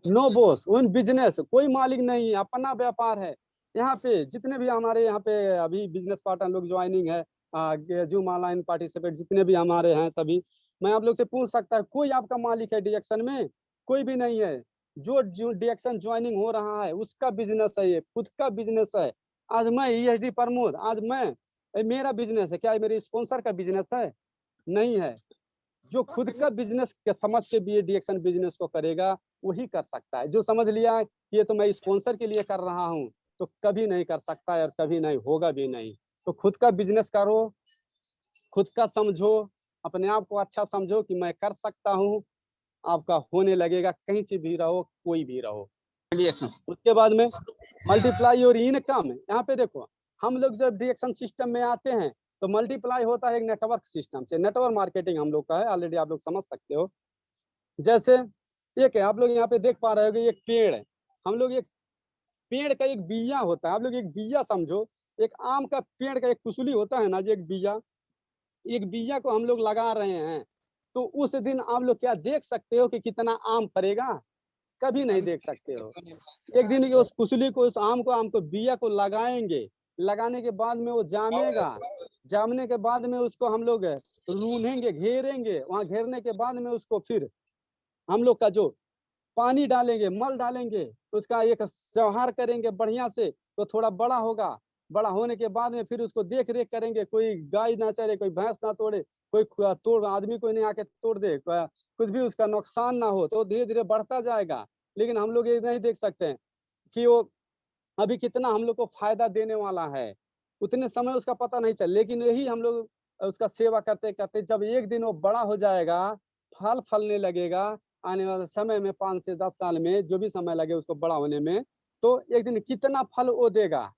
नो बॉस उन बिजनेस, कोई मालिक नहीं है, अपना व्यापार है। यहाँ पे जितने भी हमारे यहाँ पे अभी बिजनेस पार्टनर लोग ज्वाइनिंग है, जूम ऑनलाइन पार्टिसिपेट जितने भी हमारे हैं सभी, मैं आप लोग से पूछ सकता है, कोई आपका मालिक है डिएक्शन में? कोई भी नहीं है। जो डिएक्शन ज्वाइनिंग हो रहा है उसका बिजनेस है, ये खुद का बिजनेस है। आज मैं ईएसडी प्रमोद, आज मैं, मेरा बिजनेस है क्या? मेरे स्पॉन्सर का बिजनेस है? नहीं है। जो खुद का बिजनेस समझ के भी डिएक्शन बिजनेस को करेगा वही कर सकता है। जो समझ लिया है कि ये तो मैं स्पॉन्सर के लिए कर रहा हूँ, तो कभी नहीं कर सकता है और कभी नहीं होगा भी नहीं। तो खुद का बिजनेस करो, खुद का समझो, अपने आप को अच्छा समझो कि मैं कर सकता हूँ। आपका होने लगेगा, कहीं से भी रहो, कोई भी रहो। उसके बाद में मल्टीप्लाई योर इनकम। यहाँ पे देखो, हम लोग जब डिएक्शन सिस्टम में आते हैं तो मल्टीप्लाई होता है एक नेटवर्क सिस्टम से। नेटवर्क मार्केटिंग हम लोग का है, ऑलरेडी आप लोग समझ सकते हो। जैसे एक है, आप लोग यहाँ पे देख पा रहे हो कि एक पेड़ है। हम लोग एक पेड़ का एक बिया होता है, आप लोग एक बिया समझो। एक आम का पेड़ का एक कुसुली होता है ना, जो एक बिया, एक बिया को हम लोग लगा रहे हैं, तो उस दिन आप लोग क्या देख सकते हो कि कितना आम फरेगा? कभी नहीं देख सकते हो। एक दिन की उस कुसुली को, उस आम को बिया को लगाएंगे, लगाने के बाद में वो जामेगा। जामने के बाद में उसको हम लोग रूनेंगे, घेरेंगे। वहां घेरने के बाद में उसको फिर हम लोग का जो पानी डालेंगे, मल डालेंगे, उसका एक व्यवहार करेंगे बढ़िया से, तो थोड़ा बड़ा होगा। बड़ा होने के बाद में फिर उसको देख रेख करेंगे, कोई गाय ना चरे, कोई भैंस ना तोड़े, कोई तोड़ आदमी कोई नहीं आके तोड़ दे, कुछ भी उसका नुकसान ना हो, तो धीरे धीरे बढ़ता जाएगा। लेकिन हम लोग ये नहीं देख सकते हैं कि वो अभी कितना हम लोग को फायदा देने वाला है। उतने समय उसका पता नहीं चल, लेकिन यही हम लोग उसका सेवा करते करते जब एक दिन वो बड़ा हो जाएगा, फल फलने लगेगा, आने वाले समय में 5 से 10 साल में जो भी समय लगे उसको बड़ा होने में, तो एक दिन कितना फल वो देगा,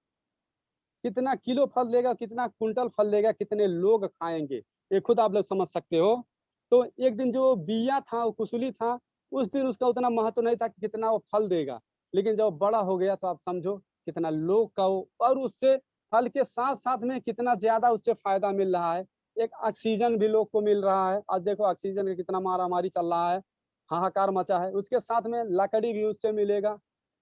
कितना किलो फल देगा, कितना कुंटल फल देगा, कितने लोग खाएंगे, ये खुद आप लोग समझ सकते हो। तो एक दिन जो बिया था, वो कुसुली था, उस दिन उसका उतना महत्व नहीं था कि कितना वो फल देगा। लेकिन जब बड़ा हो गया तो आप समझो कितना लोग का वो, और उससे फल के साथ साथ में कितना ज्यादा उससे फायदा मिल रहा है। एक ऑक्सीजन भी लोग को मिल रहा है। आज देखो ऑक्सीजन का कितना मारामारी चल रहा है, हाहाकार मचा है। उसके साथ में लकड़ी भी उससे मिलेगा,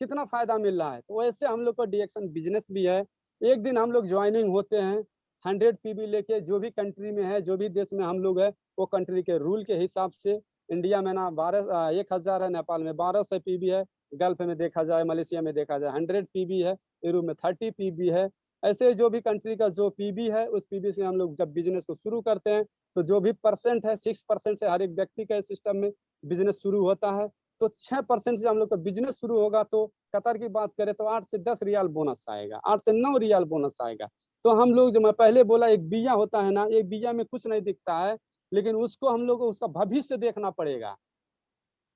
कितना फायदा मिल रहा है। तो वैसे हम लोग को डिएक्शन बिजनेस भी है। एक दिन हम लोग ज्वाइनिंग होते हैं 100 पीबी लेके, जो भी कंट्री में है, जो भी देश में हम लोग है, वो कंट्री के रूल के हिसाब से। इंडिया में ना 1000 है, नेपाल में 1200 पीबी है, गल्फ में देखा जाए, मलेशिया में देखा जाए 100 पीबी है, यूरोप में 30 पीबी है। ऐसे जो भी कंट्री का जो पीबी है, उस पीबी से हम लोग जब बिजनेस को शुरू करते हैं तो जो भी परसेंट है 6% से हर एक व्यक्ति का सिस्टम में बिजनेस शुरू होता है। तो 6% से हम लोग का बिजनेस शुरू होगा तो कतर की बात करें तो 8 से 10 रियाल बोनस आएगा, 8 से 9 रियाल बोनस आएगा। तो हम लोग, जो मैं पहले बोला, एक बिया होता है ना, एक बिया में कुछ नहीं दिखता है, लेकिन उसको हम लोग को उसका भविष्य देखना पड़ेगा,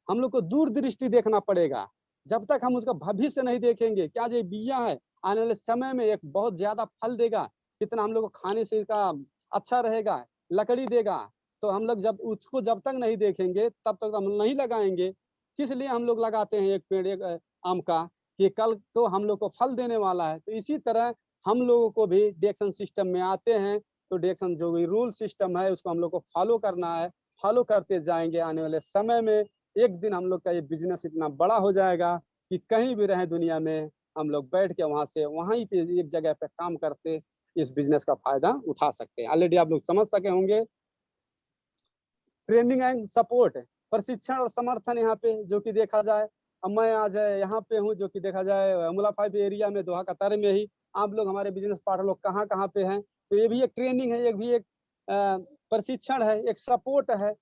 हम लोग को दूरदृष्टि देखना पड़ेगा। जब तक हम उसका भविष्य नहीं देखेंगे, क्या ये बिया है आने वाले समय में एक बहुत ज्यादा फल देगा, कितना हम लोग को खाने से का अच्छा रहेगा, लकड़ी देगा, तो हम लोग जब उसको जब तक नहीं देखेंगे तब तक हम नहीं लगाएंगे। किस लिए हम लोग लगाते हैं एक पेड़, एक आम का, कि कल तो हम लोग को फल देने वाला है। तो इसी तरह हम लोगों को भी डिएक्शन सिस्टम में आते हैं तो डिएक्शन जो भी रूल सिस्टम है उसको हम लोग को फॉलो करना है, फॉलो करते जाएंगे। आने वाले समय में एक दिन हम लोग का ये बिजनेस इतना बड़ा हो जाएगा कि कहीं भी रहे दुनिया में, हम लोग बैठ के वहां से वहीं पे एक जगह पे काम करते इस बिजनेस का फायदा उठा सकते हैं। ऑलरेडी आप लोग समझ सके होंगे। ट्रेनिंग एंड सपोर्ट, प्रशिक्षण और समर्थन यहाँ पे जो कि देखा जाए, अब मैं आज यहाँ पे हूँ जो कि देखा जाए मुलाफाइफ एरिया में, दोहा कतर में ही। आप लोग हमारे बिजनेस पार्टनर लोग कहाँ कहाँ पे हैं, तो ये भी एक ट्रेनिंग है, ये भी एक प्रशिक्षण है, एक सपोर्ट है।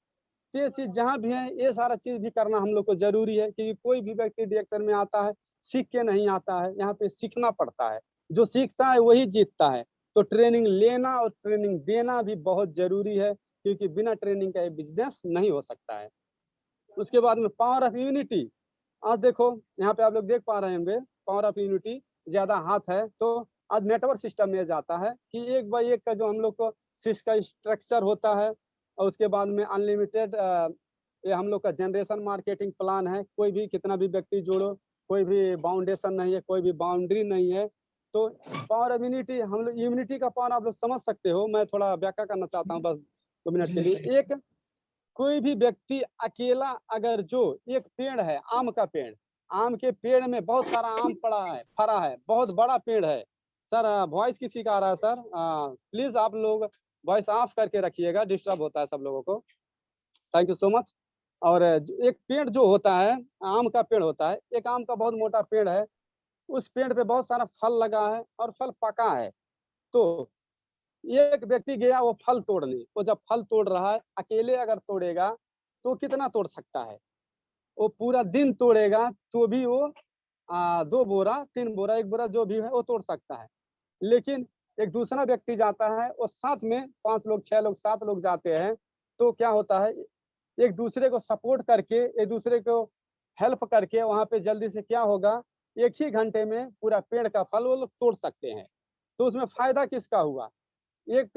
ये चीज जहाँ भी है ये सारा चीज भी करना हम लोग को जरूरी है, क्योंकि कोई भी व्यक्ति डिएक्शन में आता है सीख के नहीं आता है, यहाँ पे सीखना पड़ता है, जो सीखता है वही जीतता है। तो ट्रेनिंग लेना और ट्रेनिंग देना भी बहुत जरूरी है, क्योंकि बिना ट्रेनिंग का ये बिजनेस नहीं हो सकता है। उसके बाद में पावर ऑफ यूनिटी, आज देखो यहाँ पे आप लोग देख पा रहे होंगे, पावर ऑफ यूनिटी ज्यादा हाथ है, तो आज नेटवर्क सिस्टम में जाता है कि एक बाई एक का जो हम लोग को सिस का स्ट्रक्चर होता है, और उसके बाद में अनलिमिटेड ये हम लोग का जनरेशन मार्केटिंग प्लान है। कोई भी कितना भी व्यक्ति जोड़ो, कोई भी बाउंडेशन नहीं है, कोई भी बाउंड्री नहीं है। तो पावर ऑफ यूनिटी, हम लोग यूनिटी का पावर आप लोग समझ सकते हो, मैं थोड़ा व्याख्या करना चाहता हूँ बस 2 मिनट के लिए। एक, कोई भी व्यक्ति अकेला अगर जो एक पेड़ है, आम का पेड़, आम के पेड़ में बहुत सारा आम पड़ा है, फरा है, बहुत बड़ा पेड़ है। सर वॉइस किसी का आ रहा है सर, प्लीज आप लोग वॉइस ऑफ करके रखिएगा, डिस्टर्ब होता है सब लोगों को। Thank you so much. और एक पेड़ जो होता है, आम का पेड़ होता है, एक आम का बहुत मोटा पेड़ है, उस पेड़ पे बहुत सारा फल लगा है और फल पका है। तो एक व्यक्ति गया वो फल तोड़ने, वो जब फल तोड़ रहा है अकेले अगर तोड़ेगा तो कितना तोड़ सकता है, वो पूरा दिन तोड़ेगा तो भी वो 2 बोरा 3 बोरा 1 बोरा जो भी है वो तोड़ सकता है। लेकिन एक दूसरा व्यक्ति जाता है, और साथ में 5 लोग 6 लोग 7 लोग जाते हैं, तो क्या होता है, एक दूसरे को सपोर्ट करके, एक दूसरे को हेल्प करके वहां पे जल्दी से क्या होगा, एक ही घंटे में पूरा पेड़ का फल वो लोग तोड़ सकते हैं। तो उसमें फायदा किसका हुआ, एक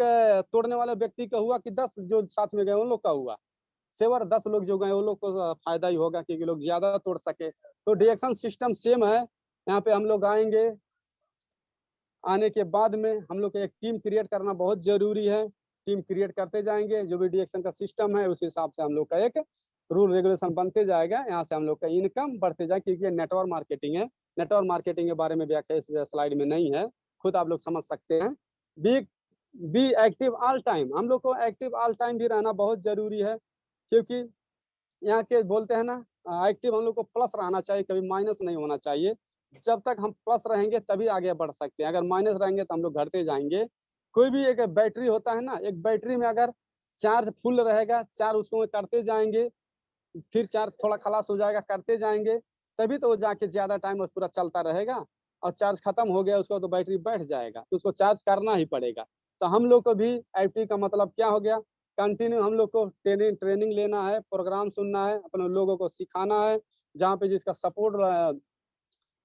तोड़ने वाले व्यक्ति का हुआ कि 10 जो साथ में गए उन लोग का हुआ, सेवर 10 लोग जो गए वो लोग को फायदा ही होगा, क्योंकि लोग ज्यादा तोड़ सके। तो डिएक्शन सिस्टम सेम है, यहाँ पे हम लोग आएंगे, आने के बाद में हम लोग को एक टीम क्रिएट करना बहुत जरूरी है। टीम क्रिएट करते जाएंगे, जो भी डिएक्शन का सिस्टम है उस हिसाब से हम लोग का एक रूल रेगुलेशन बनते जाएगा, यहाँ से हम लोग का इनकम बढ़ते जाए, क्योंकि नेटवर्क मार्केटिंग है। नेटवर्क मार्केटिंग के बारे में व्याख्या इस स्लाइड में नहीं है, खुद आप लोग समझ सकते हैं। बी एक्टिव ऑल टाइम, हम लोग को एक्टिव ऑल टाइम भी रहना बहुत जरूरी है, क्योंकि यहाँ के बोलते हैं ना, एक्टिव हम लोग को प्लस रहना चाहिए, कभी माइनस नहीं होना चाहिए। जब तक हम प्लस रहेंगे तभी आगे बढ़ सकते हैं, अगर माइनस रहेंगे तो हम लोग घटते जाएंगे। कोई भी एक बैटरी होता है ना, एक बैटरी में अगर चार्ज फुल रहेगा, चार्ज उसको करते जाएंगे, फिर चार्ज थोड़ा खलास हो जाएगा, करते जाएंगे, तभी तो वो जाके ज्यादा टाइम पूरा चलता रहेगा। और चार्ज खत्म हो गया उसको तो बैटरी बैठ जाएगा, तो उसको चार्ज करना ही पड़ेगा। तो हम लोग को भी एक्टिव का मतलब क्या हो गया, कंटिन्यू हम लोग को ट्रेनिंग लेना है, प्रोग्राम सुनना है, अपने लोगों को सिखाना है, जहाँ पे जिसका सपोर्ट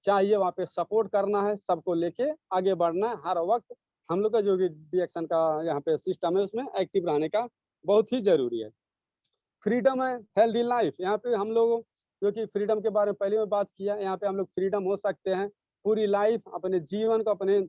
चाहिए वहाँ पे सपोर्ट करना है, सबको लेके आगे बढ़ना है। हर वक्त हम लोग का जो भी डिएक्शन का यहाँ पे सिस्टम है उसमें एक्टिव रहने का बहुत ही जरूरी है। फ्रीडम है, हेल्दी लाइफ, यहाँ पे हम लोग जो कि फ्रीडम के बारे में पहले में बात किया, यहाँ पे हम लोग फ्रीडम हो सकते हैं पूरी लाइफ, अपने जीवन को अपने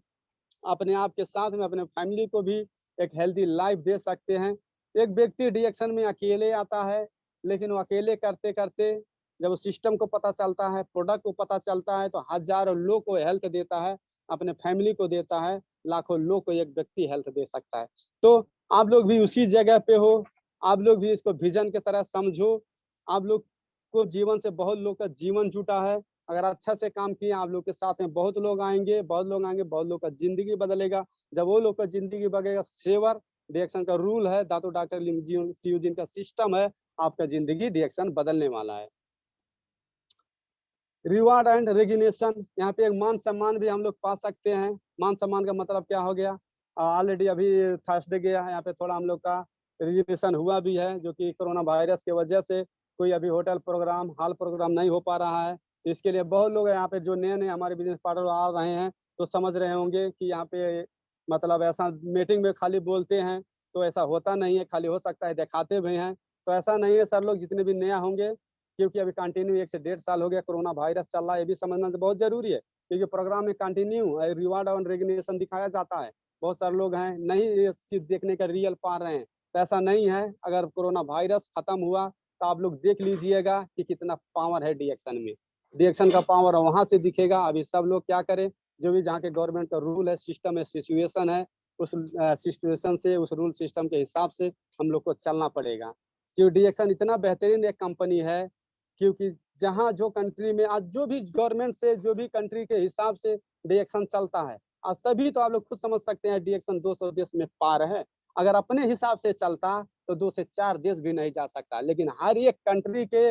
अपने आप के साथ में अपने फैमिली को भी एक हेल्दी लाइफ दे सकते हैं। एक व्यक्ति डिएक्शन में अकेले आता है, लेकिन वो अकेले करते करते जब उस सिस्टम को पता चलता है, प्रोडक्ट को पता चलता है, तो हजारों लोग को हेल्थ देता है, अपने फैमिली को देता है, लाखों लोग को एक व्यक्ति हेल्थ दे सकता है। तो आप लोग भी उसी जगह पे हो, आप लोग भी इसको विजन की तरह समझो। आप लोग को जीवन से बहुत लोग का जीवन जुटा है, अगर अच्छा से काम किए, आप लोग के साथ में बहुत लोग आएंगे, बहुत लोग आएंगे, बहुत लोग का जिंदगी बदलेगा। जब वो लोग का जिंदगी बदलेगा, सेवर डिएक्शन का रूल है, दातो डॉक्टर सियूजिन का सिस्टम है, आपका जिंदगी डिएक्शन बदलने वाला है। रिवार्ड एंड रेगिनेशन, यहाँ पे एक मान सम्मान भी हम लोग पा सकते हैं। मान सम्मान का मतलब क्या हो गया, ऑलरेडी अभी थर्सडे गया है, यहाँ पे थोड़ा हम लोग का रेजिग्नेशन हुआ भी है, जो कि कोरोना वायरस की वजह से कोई अभी होटल प्रोग्राम, हॉल प्रोग्राम नहीं हो पा रहा है। तो इसके लिए बहुत लोग यहाँ पे जो नए नए हमारे बिजनेस पार्टनर आ रहे हैं, तो समझ रहे होंगे कि यहाँ पे मतलब ऐसा मीटिंग में खाली बोलते हैं तो ऐसा होता नहीं है, खाली हो सकता है दिखाते भी हैं, तो ऐसा नहीं है सर। लोग जितने भी नया होंगे, क्योंकि अभी कंटिन्यू 1 से 1.5 साल हो गया कोरोना वायरस चल रहा है, ये भी समझना तो बहुत जरूरी है, क्योंकि प्रोग्राम में कंटिन्यू रिवार्ड और रेगुलेशन दिखाया जाता है। बहुत सारे लोग हैं नहीं ये चीज देखने का रियल पा रहे हैं, तो ऐसा नहीं है। अगर कोरोना वायरस खत्म हुआ तो आप लोग देख लीजिएगा कि कितना पावर है डिएक्शन में। डिएक्शन का पावर वहां से दिखेगा। अभी सब लोग क्या करें, जो भी जहाँ के गवर्नमेंट का रूल है, सिस्टम है, सिचुएशन है, उस सिचुएशन से, उस रूल सिस्टम के हिसाब से हम लोग को चलना पड़ेगा। क्योंकि डिएक्शन इतना बेहतरीन एक कंपनी है, क्योंकि जहाँ जो कंट्री में आज जो भी गवर्नमेंट से, जो भी कंट्री के हिसाब से डिएक्शन चलता है आज, तभी तो आप लोग खुद समझ सकते हैं डिएक्शन 200 देश में पार है। अगर अपने हिसाब से चलता तो 2 से 4 देश भी नहीं जा सकता, लेकिन हर एक कंट्री के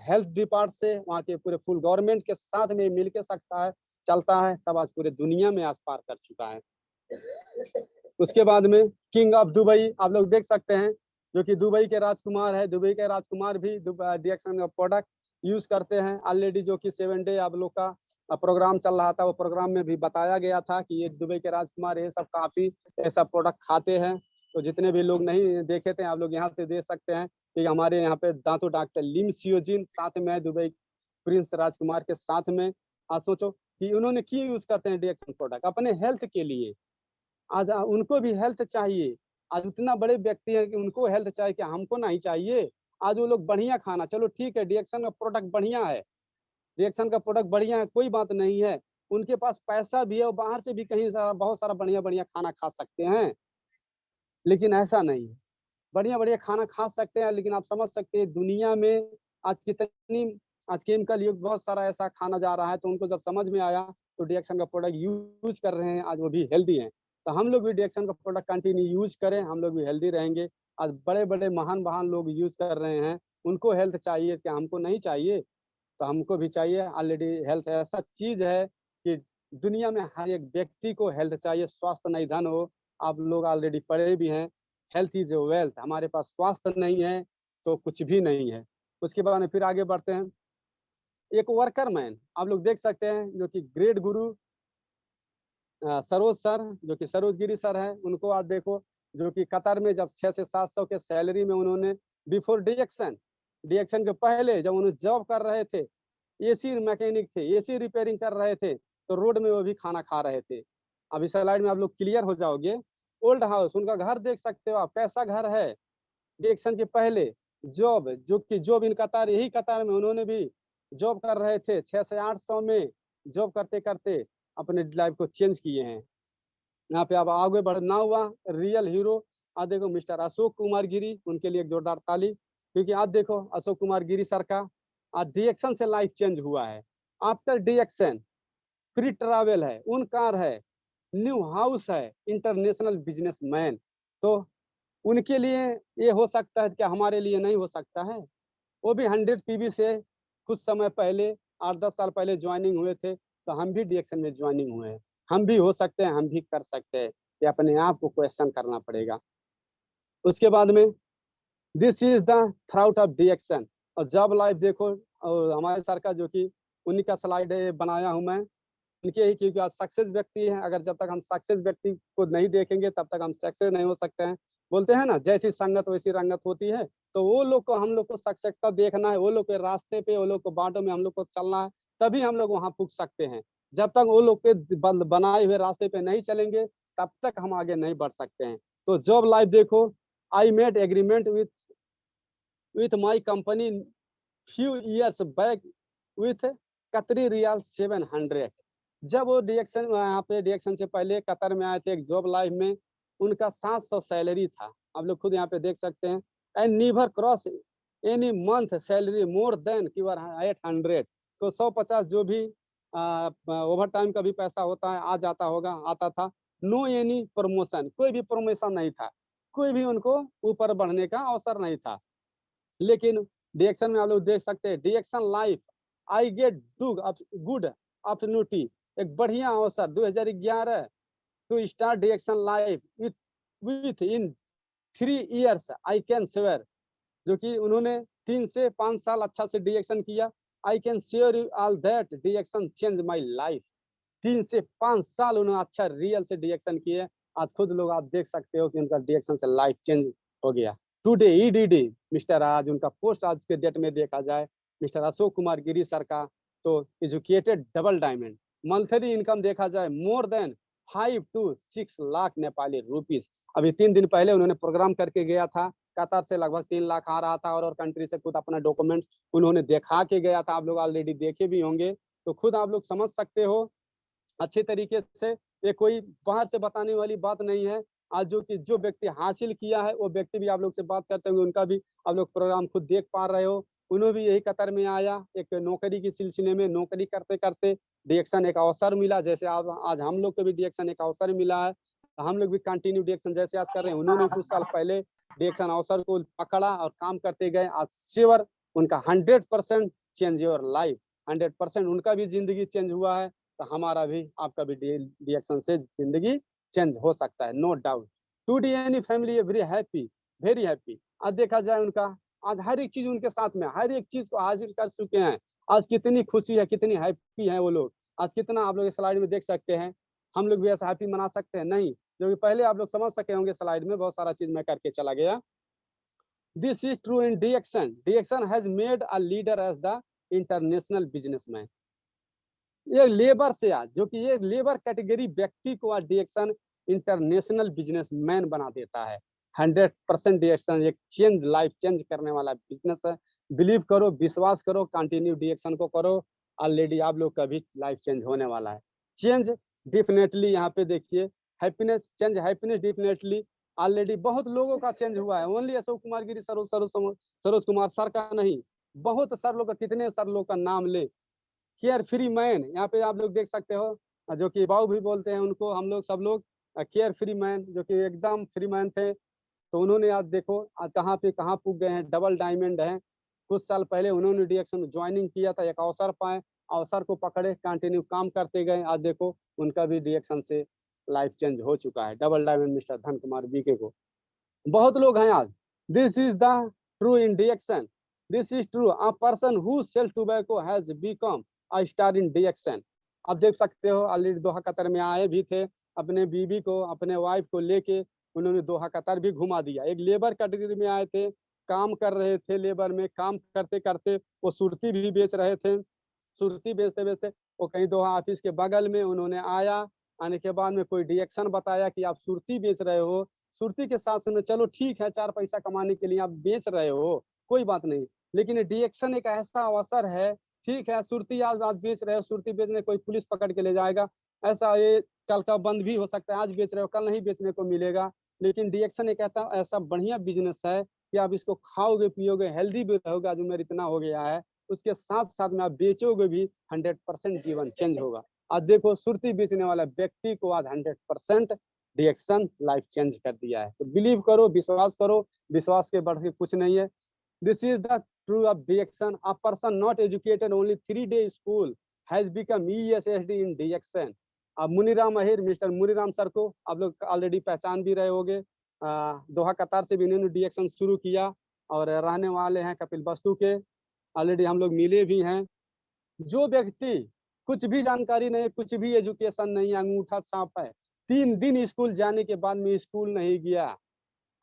हेल्थ डिपार्ट से, वहाँ के पूरे फुल गवर्नमेंट के साथ में मिल के सकता है, चलता है, तब आज पूरे दुनिया में आज पार कर चुका है। उसके बाद में किंग ऑफ दुबई आप लोग देख सकते हैं, जो कि दुबई के राजकुमार है। दुबई के राजकुमार भी डिएक्शन का प्रोडक्ट यूज करते हैं ऑलरेडी, जो कि 7 डे आप लोग का प्रोग्राम चल रहा था। वो प्रोग्राम में भी बताया गया था कि ये दुबई के राजकुमार ये सब काफी ऐसा प्रोडक्ट खाते हैं। तो जितने भी लोग नहीं देखे थे, आप लोग यहाँ से देख सकते हैं कि हमारे यहाँ पे दांतो डॉक्टर लिम सियोजिन साथ में दुबई प्रिंस राजकुमार के साथ में। आज सोचो कि उन्होंने क्यों यूज करते हैं डिएक्शन प्रोडक्ट, अपने हेल्थ के लिए। आज उनको भी हेल्थ चाहिए। आज उतना बड़े व्यक्ति है कि उनको हेल्थ चाहिए, कि हमको नहीं चाहिए। आज वो लोग बढ़िया खाना, चलो ठीक है डिएक्शन का प्रोडक्ट बढ़िया है, डिएक्शन का प्रोडक्ट बढ़िया है, कोई बात नहीं है, उनके पास पैसा भी है, वो बाहर से भी कहीं सारा बहुत सारा बढ़िया बढ़िया खाना खा सकते हैं। लेकिन ऐसा नहीं है, बढ़िया बढ़िया खाना खा सकते हैं, लेकिन आप समझ सकते हैं दुनिया में आज कितनी, आज केमिकल युक्त बहुत सारा ऐसा खाना जा रहा है। तो उनको जब समझ में आया तो डिएक्शन का प्रोडक्ट यूज कर रहे हैं, आज वो भी हेल्दी हैं। तो हम लोग भी डिएक्शन का प्रोडक्ट कंटिन्यू यूज करें, हम लोग भी हेल्दी रहेंगे। आज बड़े बड़े महान महान लोग यूज कर रहे हैं, उनको हेल्थ चाहिए, क्या हमको नहीं चाहिए? तो हमको भी चाहिए। ऑलरेडी हेल्थ ऐसा चीज है कि दुनिया में हर एक व्यक्ति को हेल्थ चाहिए, स्वास्थ्य नहीं धन हो। आप लोग ऑलरेडी पढ़े भी हैं, हेल्थ इज ए वेल्थ। हमारे पास स्वास्थ्य नहीं है तो कुछ भी नहीं है। उसके बाद में फिर आगे बढ़ते हैं। एक वर्कर मैन आप लोग देख सकते हैं, जो कि ग्रेट गुरु सरोज सर, जो कि सरोज गिरी सर हैं, उनको आप देखो, जो कि कतर में जब 6 से 700 के सैलरी में उन्होंने बिफोर डिएक्शन, डिएक्शन के पहले जब उन्होंने जॉब कर रहे थे, एसी मैकेनिक थे, एसी रिपेयरिंग कर रहे थे, तो रोड में वो भी खाना खा रहे थे। अभी स्लाइड में आप लोग क्लियर हो जाओगे। ओल्ड हाउस उनका घर देख सकते हो आप, कैसा घर है। डिएक्शन के पहले जॉब, जो कि जॉब इन कतार, यही कतार में उन्होंने भी जॉब कर रहे थे। 6 से 800 में जॉब करते करते अपने लाइफ को चेंज किए हैं। यहाँ पे अब आगे बढ़ना हुआ रियल हीरो, आज देखो मिस्टर अशोक कुमार गिरी, उनके लिए एक जोरदार ताली। क्योंकि आज देखो अशोक कुमार गिरी सर का आज डिएक्शन से लाइफ चेंज हुआ है। आफ्टर डिएक्शन फ्री ट्रैवल है, उन कार है, न्यू हाउस है, इंटरनेशनल बिजनेसमैन। तो उनके लिए ये हो सकता है, क्या हमारे लिए नहीं हो सकता है? वो भी 100 पीवी से कुछ समय पहले, 8-10 साल पहले ज्वाइनिंग हुए थे, तो हम भी डिएक्शन में ज्वाइनिंग हुए हैं। हम भी हो सकते हैं, हम भी कर सकते हैं। ये अपने आप को क्वेश्चन करना पड़ेगा। उसके बाद में this is the truth of DXN. और जब लाइफ देखो, और हमारे सर का जो कि उन्हीं का स्लाइड बनाया हूं मैं, उनके ही, क्योंकि आज सक्सेस व्यक्ति हैं। अगर जब तक हम सक्सेस व्यक्ति को नहीं देखेंगे तब तक हम सक्सेस नहीं हो सकते हैं। बोलते हैं ना, जैसी संगत वैसी रंगत होती है। तो वो लोग को, हम लोग को सक्सेसता देखना है, वो लोग के रास्ते पे, वो लोग को बाटों में हम लोग को चलना है, तभी हम लोग वहां पुग सकते हैं। जब तक वो लोग के बनाए हुए रास्ते पे नहीं चलेंगे तब तक हम आगे नहीं बढ़ सकते हैं। तो जॉब लाइफ देखो, I made agreement with my company few years back with कतरी रियाल 700। जब वो डिएक्शन, यहाँ पे डिएक्शन से पहले कतर में आए थे एक जॉब लाइफ में, उनका 700 सैलरी था। आप लोग खुद यहाँ पे देख सकते हैं। And never cross any month salary more than 800। तो 150 जो भी ओवर टाइम का भी पैसा होता है आ जाता होगा, आता था। नो एनी प्रमोशन, कोई भी प्रमोशन नहीं था, कोई भी उनको ऊपर बढ़ने का अवसर नहीं था। लेकिन डीएक्शन में आप लोग देख सकते हैं, DXN life I get good opportunity, एक बढ़िया अवसर 2011 to start DXN life with in 3 years I can swear, जो कि उन्होंने 3 से 5 साल अच्छा से डीएक्शन किया। I can share you all that DXN change my life. 3 से 5 साल उन्होंने अच्छा रियल से डीएक्शन किए। आज खुद लोग आप देख सकते हो कि उनका डीएक्शन से लाइफ चेंज हो गया। टुडे ईडीडी मिस्टर, आज उनका पोस्ट आज के डेट में देखा जाए, मिस्टर अशोक कुमार गिरी सर का, तो educated double diamond, monthly income देखा जाए more than 5 to 6 lakh Nepali rupees. अभी 3 दिन पहले उन्होंने प्रोग्राम करके गया था, कतर से लगभग 3 लाख आ रहा था, और कंट्री से खुद अपना डॉक्यूमेंट उन्होंने दिखा के गया था। आप लोग ऑलरेडी देखे भी होंगे, तो खुद आप लोग समझ सकते हो अच्छे तरीके से। ये कोई बाहर से बताने वाली बात नहीं है। आज जो व्यक्ति हासिल किया है वो व्यक्ति भी आप लोग से बात करते हुए, उनका भी आप लोग प्रोग्राम खुद देख पा रहे हो। उन्होंने भी यही कतर में आया, एक नौकरी के सिलसिले में नौकरी करते करते डीएक्शन एक अवसर मिला। जैसे आज हम लोग को भी डीएक्शन एक अवसर मिला है, तो हम लोग भी कंटिन्यू डीएक्शन जैसे आज कर रहे हैं। उन्होंने कुछ साल पहले डीएक्शन अवसर को पकड़ा और काम करते गए। आज श्योर उनका 100% चेंज योर लाइफ, 100% उनका भी जिंदगी चेंज हुआ है। तो हमारा भी आपका भी डीएक्शन से जिंदगी चेंज हो सकता है, no doubt. Today any family very happy, very happy. आज देखा जाए उनका, आज हर एक चीज उनके साथ में, हर एक चीज को हासिल कर चुके हैं। आज कितनी खुशी है, कितनी हैप्पी है वो लोग। आज कितना आप लोग स्लाइड में देख सकते हैं। हम लोग भी ऐसा हैप्पी मना सकते हैं? नहीं, जो कि पहले आप लोग समझ सके होंगे, स्लाइड में बहुत सारा चीज मैं करके चला गया। This is true in DXN, DXN has made a leader as the international businessman. ये लेबर से आज, जो कि ये लेबर कैटेगरी व्यक्ति को आज डीएक्शन इंटरनेशनल बिजनेसमैन बना देता है। 100% डीएक्शन एक चेंज, लाइफ चेंज करने वाला बिजनेस है। बिलीव करो, विश्वास करो, कंटिन्यू डीएक्शन को करो, ऑलरेडी आप लोग का भी लाइफ चेंज होने वाला है। चेंज डेफिनेटली, यहाँ पे देखिए, happiness change, happiness definitely already बहुत लोगों का चेंज हुआ है। ओनली अशोक कुमार गिरी सरोज कुमार सर का नहीं, बहुत सर लोग का, कितने सर लोग का नाम ले। केयर फ्री मैन, यहाँ पे आप लोग देख सकते हो, जो कि बाबू भी बोलते हैं उनको, हम लोग सब लोग केयर फ्री मैन, जो कि एकदम फ्री मैन थे। तो उन्होंने आज देखो आज कहाँ पे कहाँ पुग गए हैं, डबल डायमंड है। कुछ साल पहले उन्होंने डीएक्शन में ज्वाइनिंग किया था, एक अवसर पाए, अवसर को पकड़े, कंटिन्यू काम करते गए। आज देखो उनका भी डीएक्शन से लाइफ चेंज हो चुका है। Double diamond mister Dhan Kumar BK को बहुत लोग हैं आज। This is the true in DXN, this is true, a person who sell tobacco has become a star in DXN. आप देख सकते हो ऑलरेडी दोहा कतर में आए भी थे, अपने बीवी को, अपने वाइफ को लेके उन्होंने दोहा कतर भी घुमा दिया। एक लेबर कैटेगरी में आए थे, काम कर रहे थे, लेबर में काम करते करते वो सुरती भी बेच रहे थे। सुरती बेचते बेचते वो कहीं दोहा ऑफिस के बगल में उन्होंने आया, आने के बाद में कोई डीएक्शन बताया कि आप सुरती बेच रहे हो। सुरती के साथ में चलो ठीक है, 4 पैसा कमाने के लिए आप बेच रहे हो, कोई बात नहीं, लेकिन डीएक्शन एक ऐसा अवसर है। ठीक है, सुरती आज बेच रहे हो, सुरती बेचने कोई पुलिस पकड़ के ले जाएगा, ऐसा ये कल का बंद भी हो सकता है। आज बेच रहे हो, कल नहीं बेचने को मिलेगा। लेकिन डीएक्शन एक ऐसा बढ़िया बिजनेस है कि आप इसको खाओगे, पियोगे, हेल्दी भी रहोगे। आज उम्र इतना हो गया है, उसके साथ साथ में आप बेचोगे भी, 100% जीवन चेंज होगा। आज देखो सुरती बेचने वाला व्यक्ति को आज 100% डीएक्शन लाइफ चेंज कर दिया है। तो बिलीव करो, विश्वास करो, विश्वास के बढ़ के कुछ नहीं है। This is the true of DXN, a person not educated only 3 day school has become ESSD in DXN. अब मुनीराम अहिर, मिस्टर मुनीराम सर को आप लोग ऑलरेडी पहचान भी रहे होंगे। दोहा कतार से भी इन्होंने डीएक्शन शुरू किया और रहने वाले हैं कपिल वस्तु के, ऑलरेडी हम लोग मिले भी हैं। जो व्यक्ति कुछ भी जानकारी नहीं, कुछ भी एजुकेशन नहीं, अंगूठा छाप है, 3 दिन स्कूल जाने के बाद में स्कूल नहीं गया,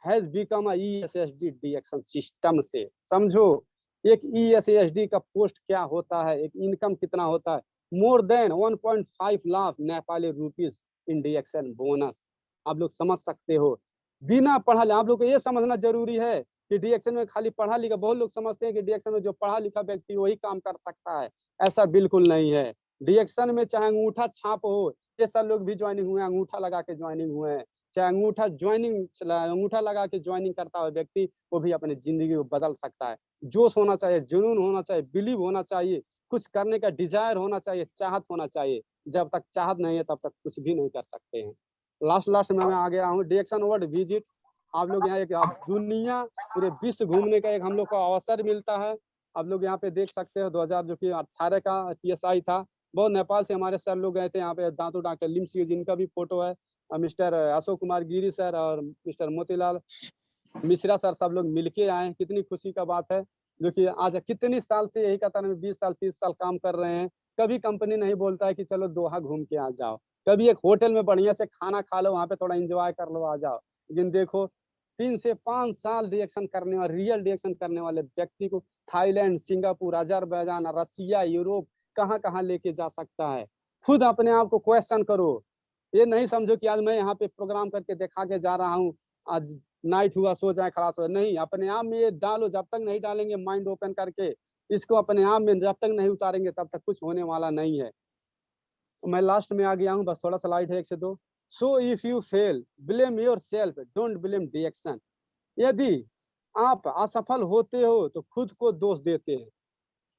has become a ESSD DXN system से। समझो एक ESSD का पोस्ट क्या होता है, एक इनकम कितना होता है, more than 1.5 lakh Nepali rupees in DXN bonus. आप लोग समझ सकते हो, बिना पढ़ा, आप लोग को ये समझना जरूरी है कि डीएक्शन में खाली पढ़ा लिखा, बहुत लोग समझते हैं कि डीएक्शन में जो पढ़ा लिखा व्यक्ति वही काम कर सकता है, ऐसा बिल्कुल नहीं है। डीएक्शन में चाहे अंगूठा छाप हो, ये सब लोग भी ज्वाइनिंग हुए, अंगूठा लगा के ज्वाइनिंग हुए हैं। चाहे अंगूठा लगा के ज्वाइनिंग करता हुआ व्यक्ति, वो भी अपनी जिंदगी को बदल सकता है। जोश होना चाहिए, जुनून होना चाहिए, बिलीव होना चाहिए, कुछ करने का डिजायर होना चाहिए, चाहत होना चाहिए। जब तक चाहत नहीं है तब तक कुछ भी नहीं कर सकते हैं। लास्ट में मैं आ गया हूँ DXN वर्ल्ड विजिट। आप लोग यहाँ एक दुनिया पूरे विश्व घूमने का एक हम लोग को अवसर मिलता है। आप लोग यहाँ पे देख सकते हो 2018 का TSI था। बहुत नेपाल से हमारे सर लोग गए थे यहाँ पे, दांतू डॉक्टर लिम्स जिनका भी फोटो है, मिस्टर अशोक कुमार गिरी सर और मिस्टर मोतीलाल मिश्रा सर, सब लोग मिलके आए। कितनी खुशी का बात है, जो कि आज कितनी साल से यही कतार में 20 साल 30 साल काम कर रहे हैं। कभी कंपनी नहीं बोलता है कि चलो दोहा घूम के आ जाओ, कभी एक होटल में बढ़िया से खाना खा लो, वहां पे थोड़ा एंजॉय कर लो, आ जाओ। लेकिन देखो 3 से 5 साल रिएक्शन करने वाले, रियल रिएक्शन करने वाले व्यक्ति को थाईलैंड, सिंगापुर, अजरबैजान, रसिया, यूरोप कहाँ कहाँ लेके जा सकता है। खुद अपने आप को क्वेश्चन करो। ये नहीं समझो कि आज मैं यहाँ पे प्रोग्राम करके दिखा के जा रहा हूँ, आज नाइट हुआ सो जाए खलास हो, नहीं। अपने आप में ये डालो। जब तक नहीं डालेंगे माइंड ओपन करके इसको अपने आप में, जब तक नहीं उतारेंगे तब तक कुछ होने वाला नहीं है। मैं लास्ट में आ गया हूँ, बस थोड़ा सा लाइट है 1 से 2। So if you fail blame your self, don't blame DXN। यदि आप असफल होते हो तो खुद को दोष देते हैं,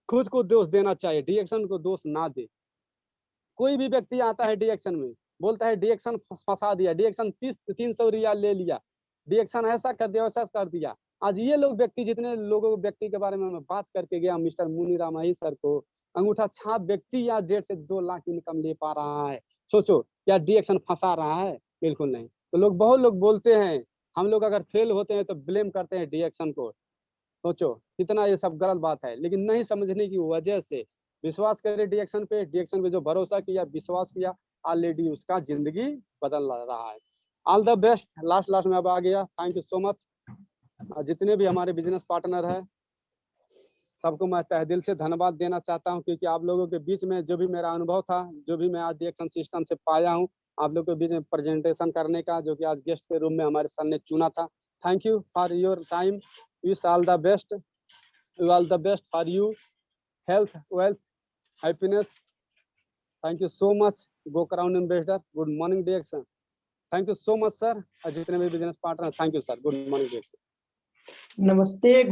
खुद को दोष देना चाहिए, DXN को दोष ना दे। कोई भी व्यक्ति आता है DXN में, बोलता है DXN फंसा दिया, DXN 300 रियाल ले लिया, DXN ऐसा कर दिया, वैसा कर दिया। आज ये लोग व्यक्ति, जितने लोगों व्यक्ति के बारे में मैं बात करके गया, मिस्टर मुनी रामाही सर को, अंगूठा छाप व्यक्ति या 1.5 से 2 लाख इनकम ले पा रहा है। सोचो क्या DXN फंसा रहा है? बिल्कुल नहीं। तो लोग, बहुत लोग बोलते हैं, हम लोग अगर फेल होते हैं तो ब्लेम करते हैं DXN को। सोचो कितना ये सब गलत बात है, लेकिन नहीं समझने की वजह से विश्वास करे DXN पे, DXN पे जो भरोसा किया, विश्वास किया, ऑलरेडी उसका जिंदगी बदल रहा है। All the best. लास्ट में अब आ गया। Thank you so much. जितने भी हमारे बिजनेस पार्टनर है, सबको मैं तहे दिल से धन्यवाद देना चाहता हूं, क्योंकि आप लोगों के बीच में जो भी मेरा अनुभव था, जो भी मैं आज DXN सिस्टम से पाया हूं, आप लोगों के बीच में प्रेजेंटेशन करने का, जो कि आज गेस्ट के रूम में हमारे सर ने चुना था। Thank you for your time. Wish all the best, all the best for you, health, wealth, happiness. Thank you so much गोक्राउंड ambassador. Good morning DXN। Thank you so much sir. जितने भी business partner, thank you sir. Good morning DXN। नमस्ते।